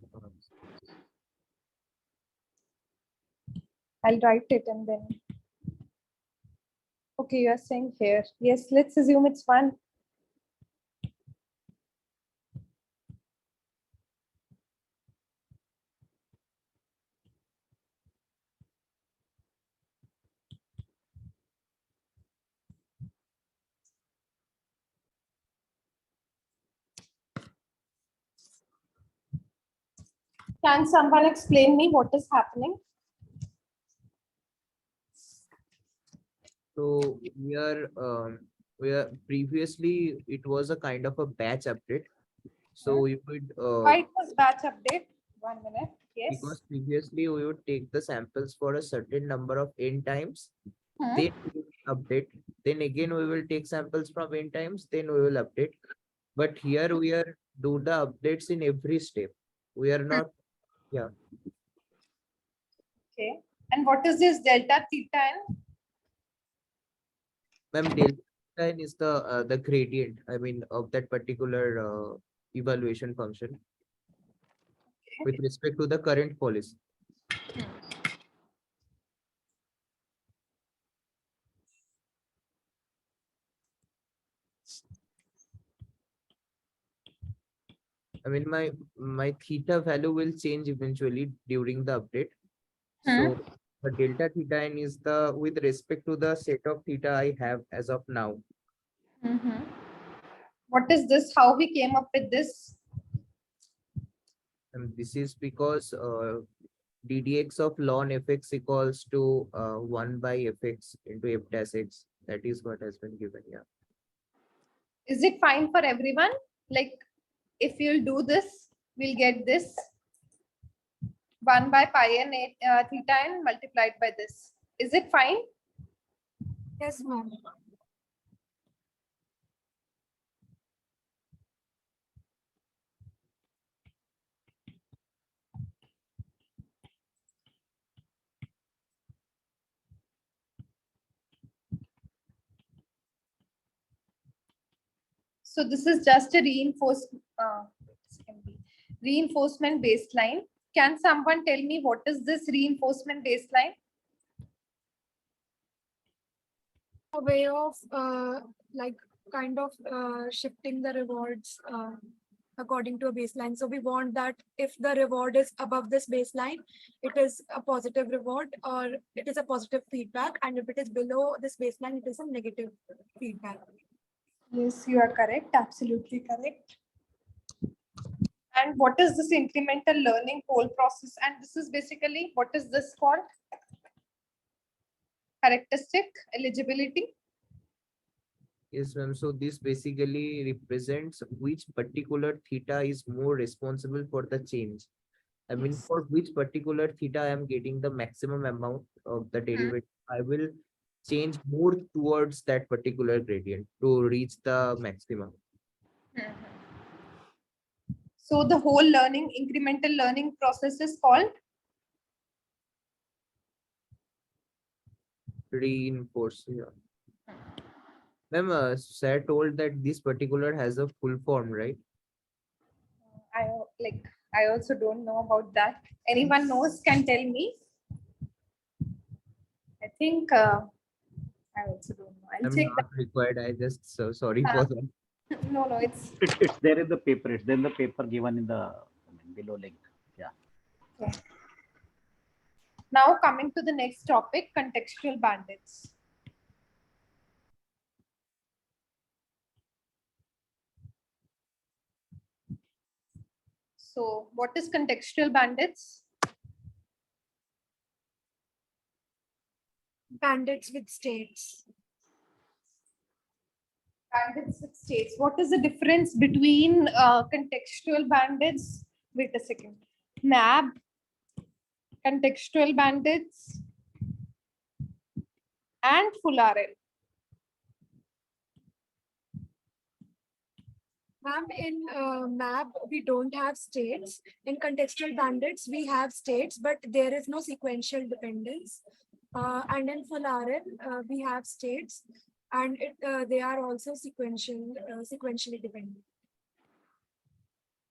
I'll write it and then. Okay, you are saying here. Yes, let's assume it's 1. Can someone explain me what is happening? So we are previously it was a kind of a batch update. So we would Why it was batch update? 1 minute. Yes. because previously we would take the samples for a certain number of n times, Hmm. then we will update. Then again we will take samples from n times, then we will update. But here we are do the updates in every step. We are not. Yeah. Okay. And what is this delta theta n? Ma'am, delta n is the gradient, I mean, of that particular evaluation function with respect to the current policy. I mean, my theta value will change eventually during the update. So the delta theta n is the with respect to the set of theta I have as of now. What is this? How we came up with this? And this is because ddx of ln fx equals to 1 by fx into f dash x. That is what has been given. Yeah. Is it fine for everyone? Like, if you'll do this, we'll get this 1 by pi n theta n multiplied by this. Is it fine? Yes, ma'am. So this is just a reinforcement baseline. Can someone tell me what is this reinforcement baseline? A way of like kind of shifting the rewards according to a baseline. So we want that if the reward is above this baseline, it is a positive reward or it is a positive feedback. And if it is below this baseline, it is a negative feedback. Yes, you are correct. Absolutely correct. And what is this incremental learning pole process? And this is basically, what is this called? Characteristic eligibility. Yes, ma'am. So this basically represents which particular theta is more responsible for the change. I mean, Yes. for which particular theta I am getting the maximum amount of the derivative, I will change more towards that particular gradient to reach the maximum. So the whole learning, incremental learning process is called Reinforce. Yeah. Ma'am, sir told that this particular has a full form, right? I also don't know about that. Anyone knows can tell me. I think I also don't know. I'll I'm check not required. I just so sorry that. for that. No, it's It's there in the paper. It's there in the paper given in the below link. Yeah. okay. Now coming to the next topic, contextual bandits. So what is contextual bandits? Bandits with states. Bandits with states. What is the difference between contextual bandits? Wait a second. NAB, contextual bandits, and full RL. Ma'am, in map, we don't have states. In contextual bandits, we have states, but there is no sequential dependence. And in full RL, we have states, and they are also sequentially dependent.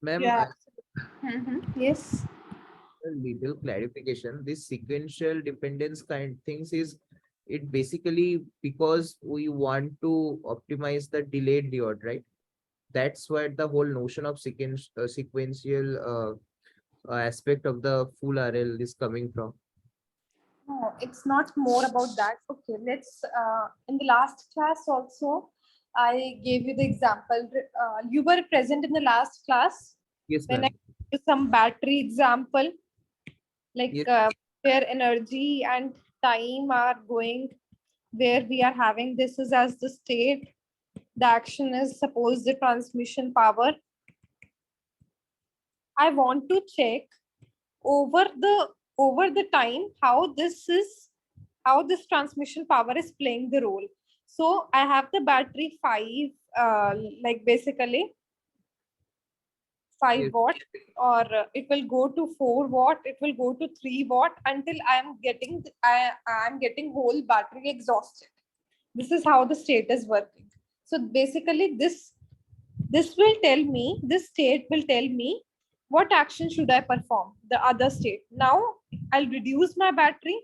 Ma'am, Yeah. Yes. a little clarification. This sequential dependence kind things is it basically because we want to optimize the delayed diode, right? That's where the whole notion of sequential aspect of the full RL is coming from. No, it's not more about that. Okay, let's, in the last class also, I gave you the example. You were present in the last class Yes, when I ma'am. gave you some battery example, like Yes. where energy and time are going, where we are having this is as the state. The action is suppose the transmission power. I want to check over the time how this transmission power is playing the role. So I have the battery 5 like basically 5 Yes. watt, or it will go to 4 watt, it will go to 3 watt until I'm getting whole battery exhausted. This is how the state is working. So basically this will tell me, this state will tell me what action should I perform, the other state. Now I'll reduce my battery,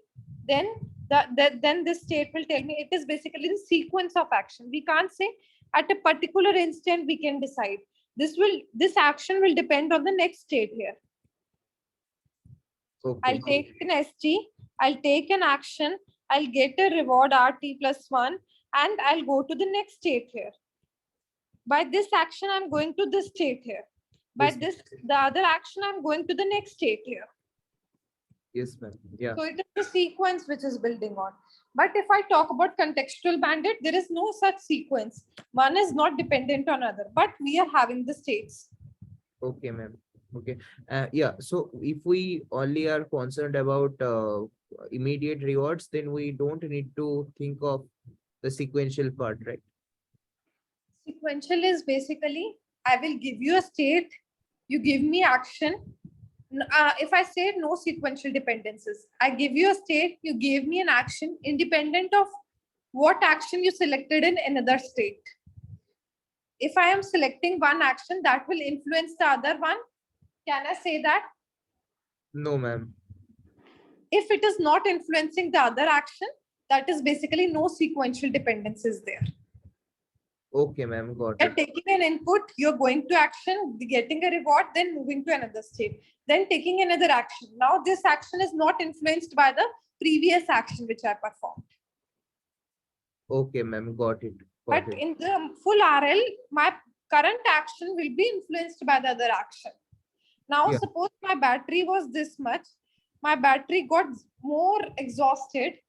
then then this state will tell me. It is basically the sequence of action. We can't say at a particular instant we can decide. This action will depend on the next state here. Okay. I'll take an SG, I'll take an action, I'll get a reward RT plus 1, and I'll go to the next state here. By this action, I'm going to this state here. By Yes, this, the other action, I'm going to the next state here. Yes, ma'am. Yeah. So it is a sequence which is building on. But if I talk about contextual bandit, there is no such sequence. One is not dependent on other, but we are having the states. Okay, ma'am. Okay. Yeah. So if we only are concerned about immediate rewards, then we don't need to think of the sequential part, right? Sequential is basically, I will give you a state, you give me action. If I say no sequential dependencies, I give you a state, you gave me an action independent of what action you selected in another state. If I am selecting one action, that will influence the other one. Can I say that? No, ma'am. If it is not influencing the other action, that is basically no sequential dependencies there. Okay, ma'am. Got You're it. taking an input, you're going to action, getting a reward, then moving to another state, then taking another action. Now this action is not influenced by the previous action which I performed. Okay, ma'am. Got it. But in the full RL, my current action will be influenced by the other action. Now, Yeah. suppose my battery was this much, my battery got more exhausted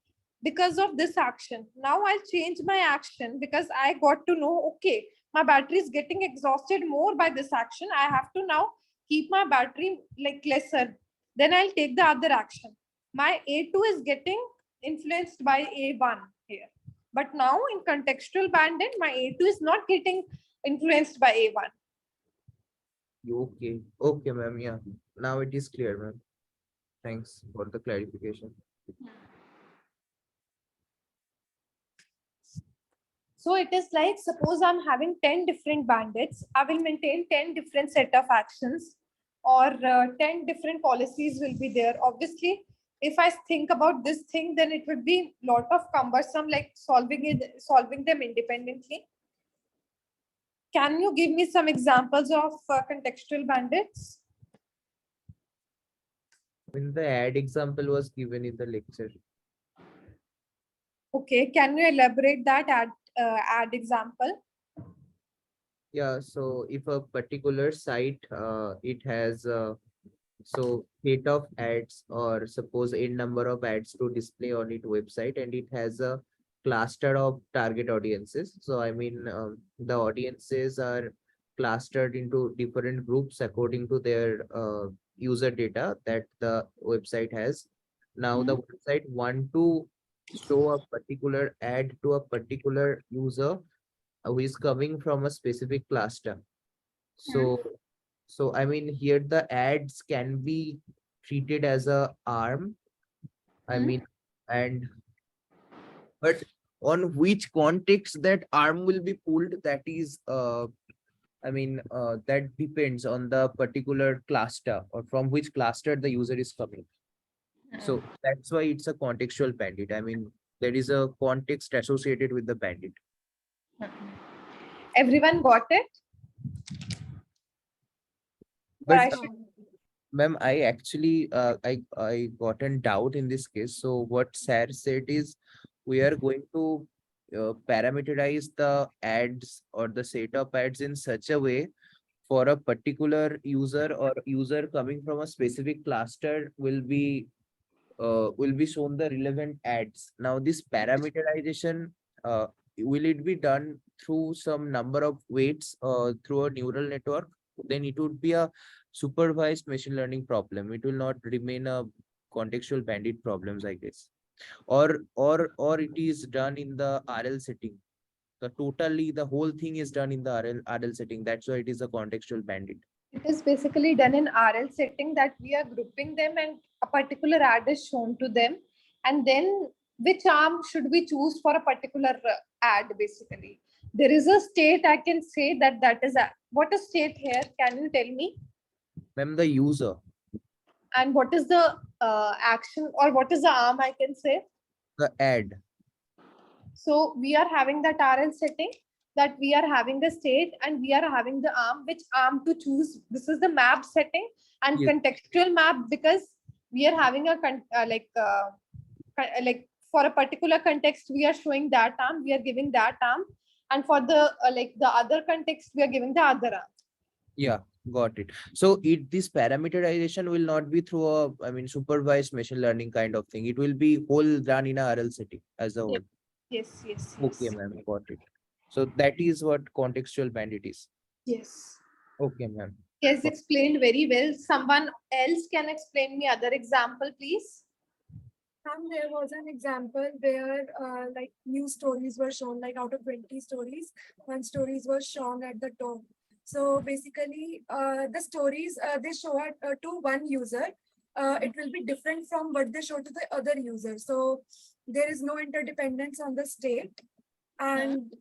because of this action. Now I'll change my action because I got to know, okay, my battery is getting exhausted more by this action. I have to now keep my battery like lesser. Then I'll take the other action. My A2 is getting influenced by A1 here. But now in contextual bandit, my A2 is not getting influenced by A1. Okay. Okay, ma'am. Yeah. Now it is clear, ma'am. Thanks for the clarification. So it is like, suppose I'm having 10 different bandits, I will maintain 10 different set of actions, or 10 different policies will be there. Obviously, if I think about this thing, then it would be lot of cumbersome, like solving them independently. Can you give me some examples of contextual bandits? When the ad example was given in the lecture. Okay, can you elaborate that ad example? Yeah, so if a particular site it has so set of ads, or suppose a number of ads to display on its website, and it has a cluster of target audiences. So I mean, the audiences are clustered into different groups according to their user data that the website has. Now the website want to show a particular ad to a particular user who is coming from a specific cluster. So, so I mean, here the ads can be treated as a arm. I mean, and but on which context that arm will be pulled, that is, I mean, that depends on the particular cluster or from which cluster the user is coming. So that's why it's a contextual bandit. I mean, there is a context associated with the bandit. Everyone got it? Or I But should ma'am, I actually I got a doubt in this case. So what Sir said is we are going to parameterize the ads or the set of ads in such a way for a particular user, or user coming from a specific cluster will be shown the relevant ads. Now this parameterization, will it be done through some number of weights through a neural network? Then it would be a supervised machine learning problem. It will not remain a contextual bandit problems, I guess. Or it is done in the RL setting. The whole thing is done in the RL setting. That's why it is a contextual bandit. It is basically done in RL setting, that we are grouping them and a particular ad is shown to them. And then which arm should we choose for a particular ad, basically. There is a state, I can say that is what is state here? Can you tell me? Ma'am, the user, And what is the action, or what is the arm, I can say? the ad. So we are having that RL setting, that we are having the state and we are having the arm, which arm to choose. This is the map setting, and Yes. contextual map, because we are having a like for a particular context, we are showing that arm, we are giving that arm. And for the like the other context, we are giving the other arm. Yeah, got it. So this parameterization will not be through a, I mean, supervised machine learning kind of thing. It will be whole done in a RL setting as a whole. Yes, yes, Okay, yes. ma'am, got it. So that is what contextual bandit is. Yes. Okay, ma'am. Yes, explained very well. Someone else can explain me other example, please. There was an example where like new stories were shown, like out of 20 stories, 1 stories were shown at the top. So basically the stories they show to one user, it will be different from what they show to the other user. So there is no interdependence on the state, and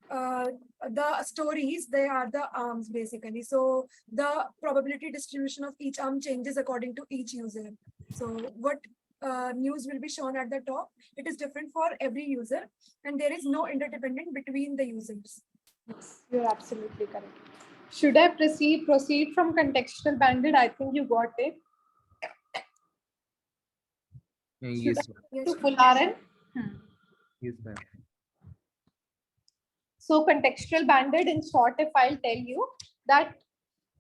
the stories, they are the arms basically. So the probability distribution of each arm changes according to each user. So what news will be shown at the top, it is different for every user, and there is no interdependence between the users. Yes, you're absolutely correct. Should I proceed from contextual bandit? I think you got it. Yes, Should I to full RL? yes, ma'am. So contextual bandit, in short, if I'll tell you that,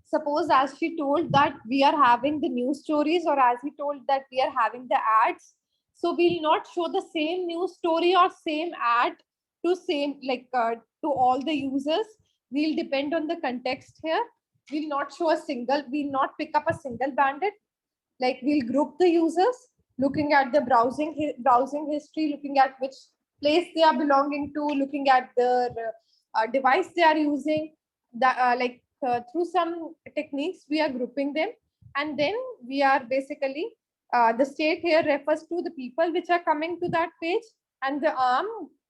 suppose as she told that we are having the news stories, or as he told that we are having the ads, so we'll not show the same news story or same ad to to all the users. We'll depend on the context here. We'll not show a single, we'll not pick up a single bandit. Like, we'll group the users looking at the browsing history, looking at which place they are belonging to, looking at the device they are using. Through some techniques, we are grouping them, and then we are basically the state here refers to the people which are coming to that page, and the arm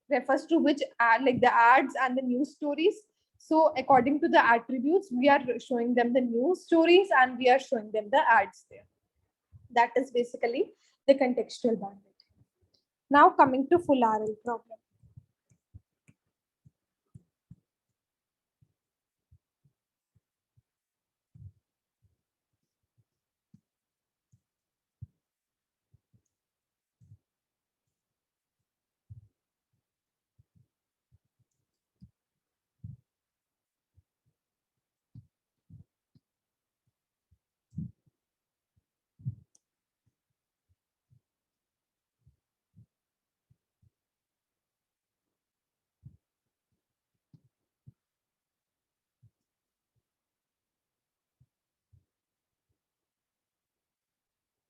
refers to which like the ads and the news stories. So according to the attributes, we are showing them the news stories and we are showing them the ads there. That is basically the contextual bandit. Now coming to full RL problem.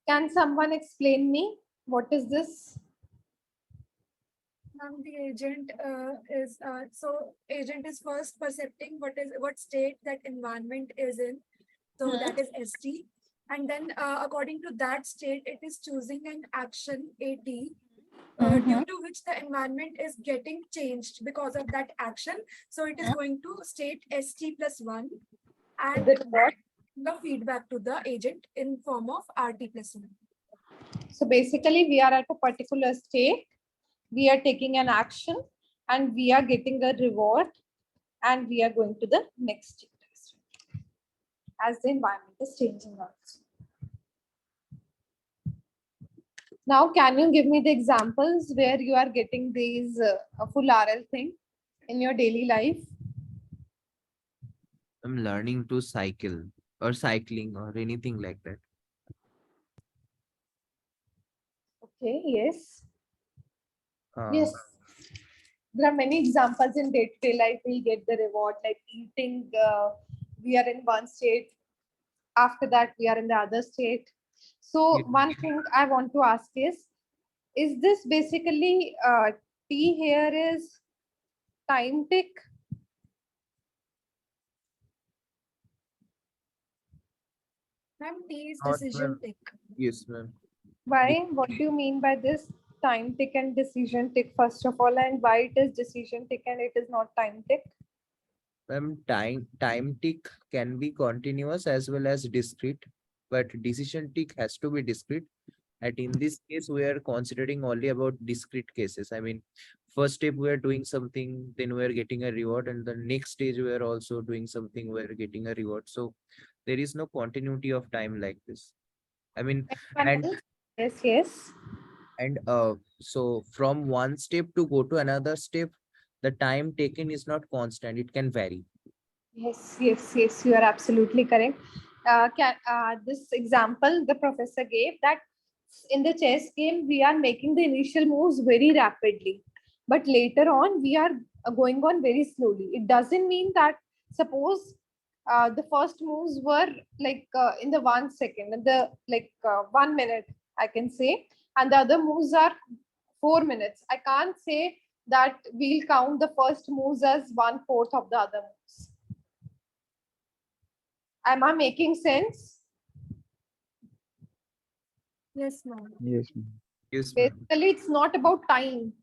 Can someone explain me what is this? The agent agent is first percepting what state that environment is in. So that is ST. And then according to that state, it is choosing an action AT due to which the environment is getting changed because of that action. So it is going to state ST+1 and the feedback to the agent in form of RT+1. So basically we are at a particular state, we are taking an action and we are getting a reward, and we are going to the next state as the environment is changing also. Now, can you give me the examples where you are getting these full RL thing in your daily life? I'm learning to cycle or cycling or anything like that. Okay, yes. Uh, Yes. There are many examples in day-to-day life. We get the reward, like eating. We are in one state. After that, we are in the other state. So Yeah. one thing I want to ask is this basically T here is time tick? Ma'am, T is Not, decision ma'am. tick. Yes, ma'am. Why? What do you mean by this time tick and decision tick, first of all, and why it is decision tick and it is not time tick? Time tick can be continuous as well as discrete, but decision tick has to be discrete. And in this case, we are considering only about discrete cases. I mean, first step we are doing something, then we are getting a reward, and the next stage we are also doing something, we are getting a reward. So there is no continuity of time like this. I mean, and Yes. so from one step to go to another step, the time taken is not constant, it can vary. Yes, you are absolutely correct. This example the professor gave, that in the chess game we are making the initial moves very rapidly, but later on we are going on very slowly. It doesn't mean that, suppose the first moves were in the 1 second, in the 1 minute, I can say, and the other moves are 4 minutes. I can't say that we'll count the first moves as 1/4 of the other moves. Am I making sense? Yes, ma'am. Yes, ma'am. Yes, ma'am. Basically, it's not about time,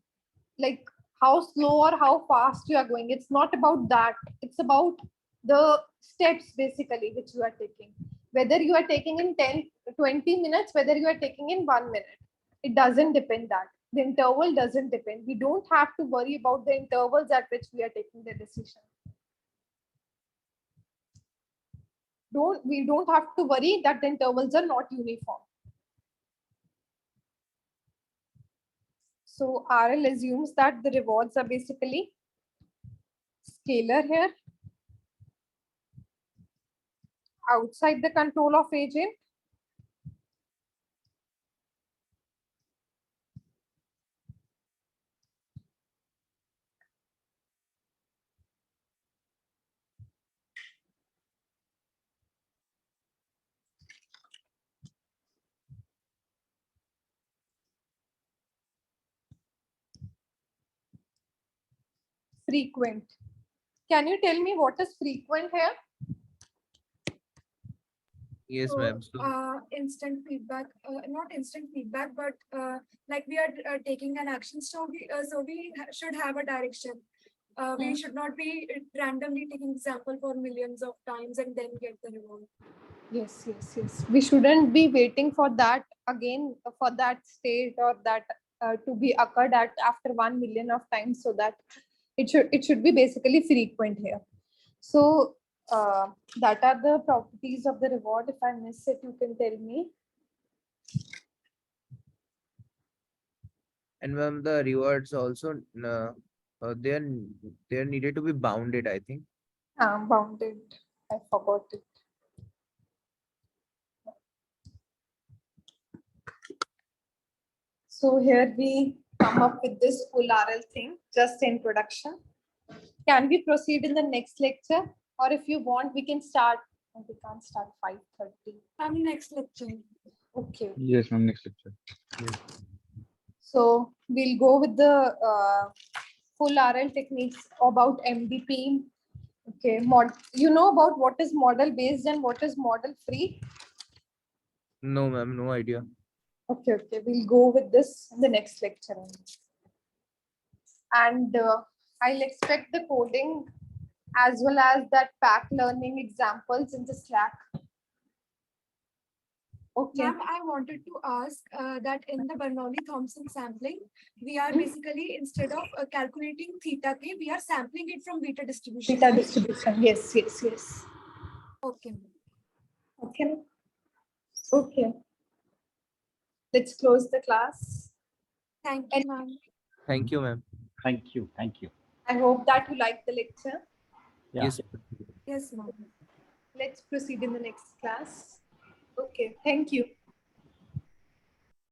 like how slow or how fast you are going. It's not about that. It's about the steps basically which you are taking. Whether you are taking in 10, 20 minutes, whether you are taking in 1 minute, it doesn't depend that. The interval doesn't depend. We don't have to worry about the intervals at which we are taking the decision. We don't have to worry that the intervals are not uniform. So RL assumes that the rewards are basically scalar here. outside the control of agent? Frequent. Can you tell me what is frequent here? Yes, So, ma'am. So instant feedback, not instant feedback, but like we are taking an action, so we should have a direction. We should not be randomly taking example for millions of times and then get the reward. Yes, yes, yes. We shouldn't be waiting for that again, for that state or that to be occurred at after 1 million of times, so that it should be basically frequent here. So that are the properties of the reward. If I miss it, you can tell me. and ma'am, the rewards also they're needed to be bounded, I think. Bounded. I forgot it. So here we come up with this full RL thing, just introduction. Can we proceed in the next lecture? Or if you want, we can start. We can't start 5:30. Next lecture. Okay. Yes, ma'am. Next lecture. So we'll go with the full RL techniques about MDP. Okay, you know about what is model based and what is model free? No, ma'am, no idea. Okay, okay, we'll go with this in the next lecture. And I'll expect the coding as well as that pack learning examples in the Slack. Okay. Ma'am, I wanted to ask that in the Bernoulli-Thompson sampling, we are basically, instead of calculating theta k, we are sampling it from beta distribution. Beta distribution. Yes, yes, yes. Okay. Okay. Okay. Let's close the class. Thank you, ma'am. Thank you, ma'am. Thank you. Thank you. I hope that you liked the lecture. Yeah. Yes. Yes, ma'am. Let's proceed in the next class. Okay. Thank you.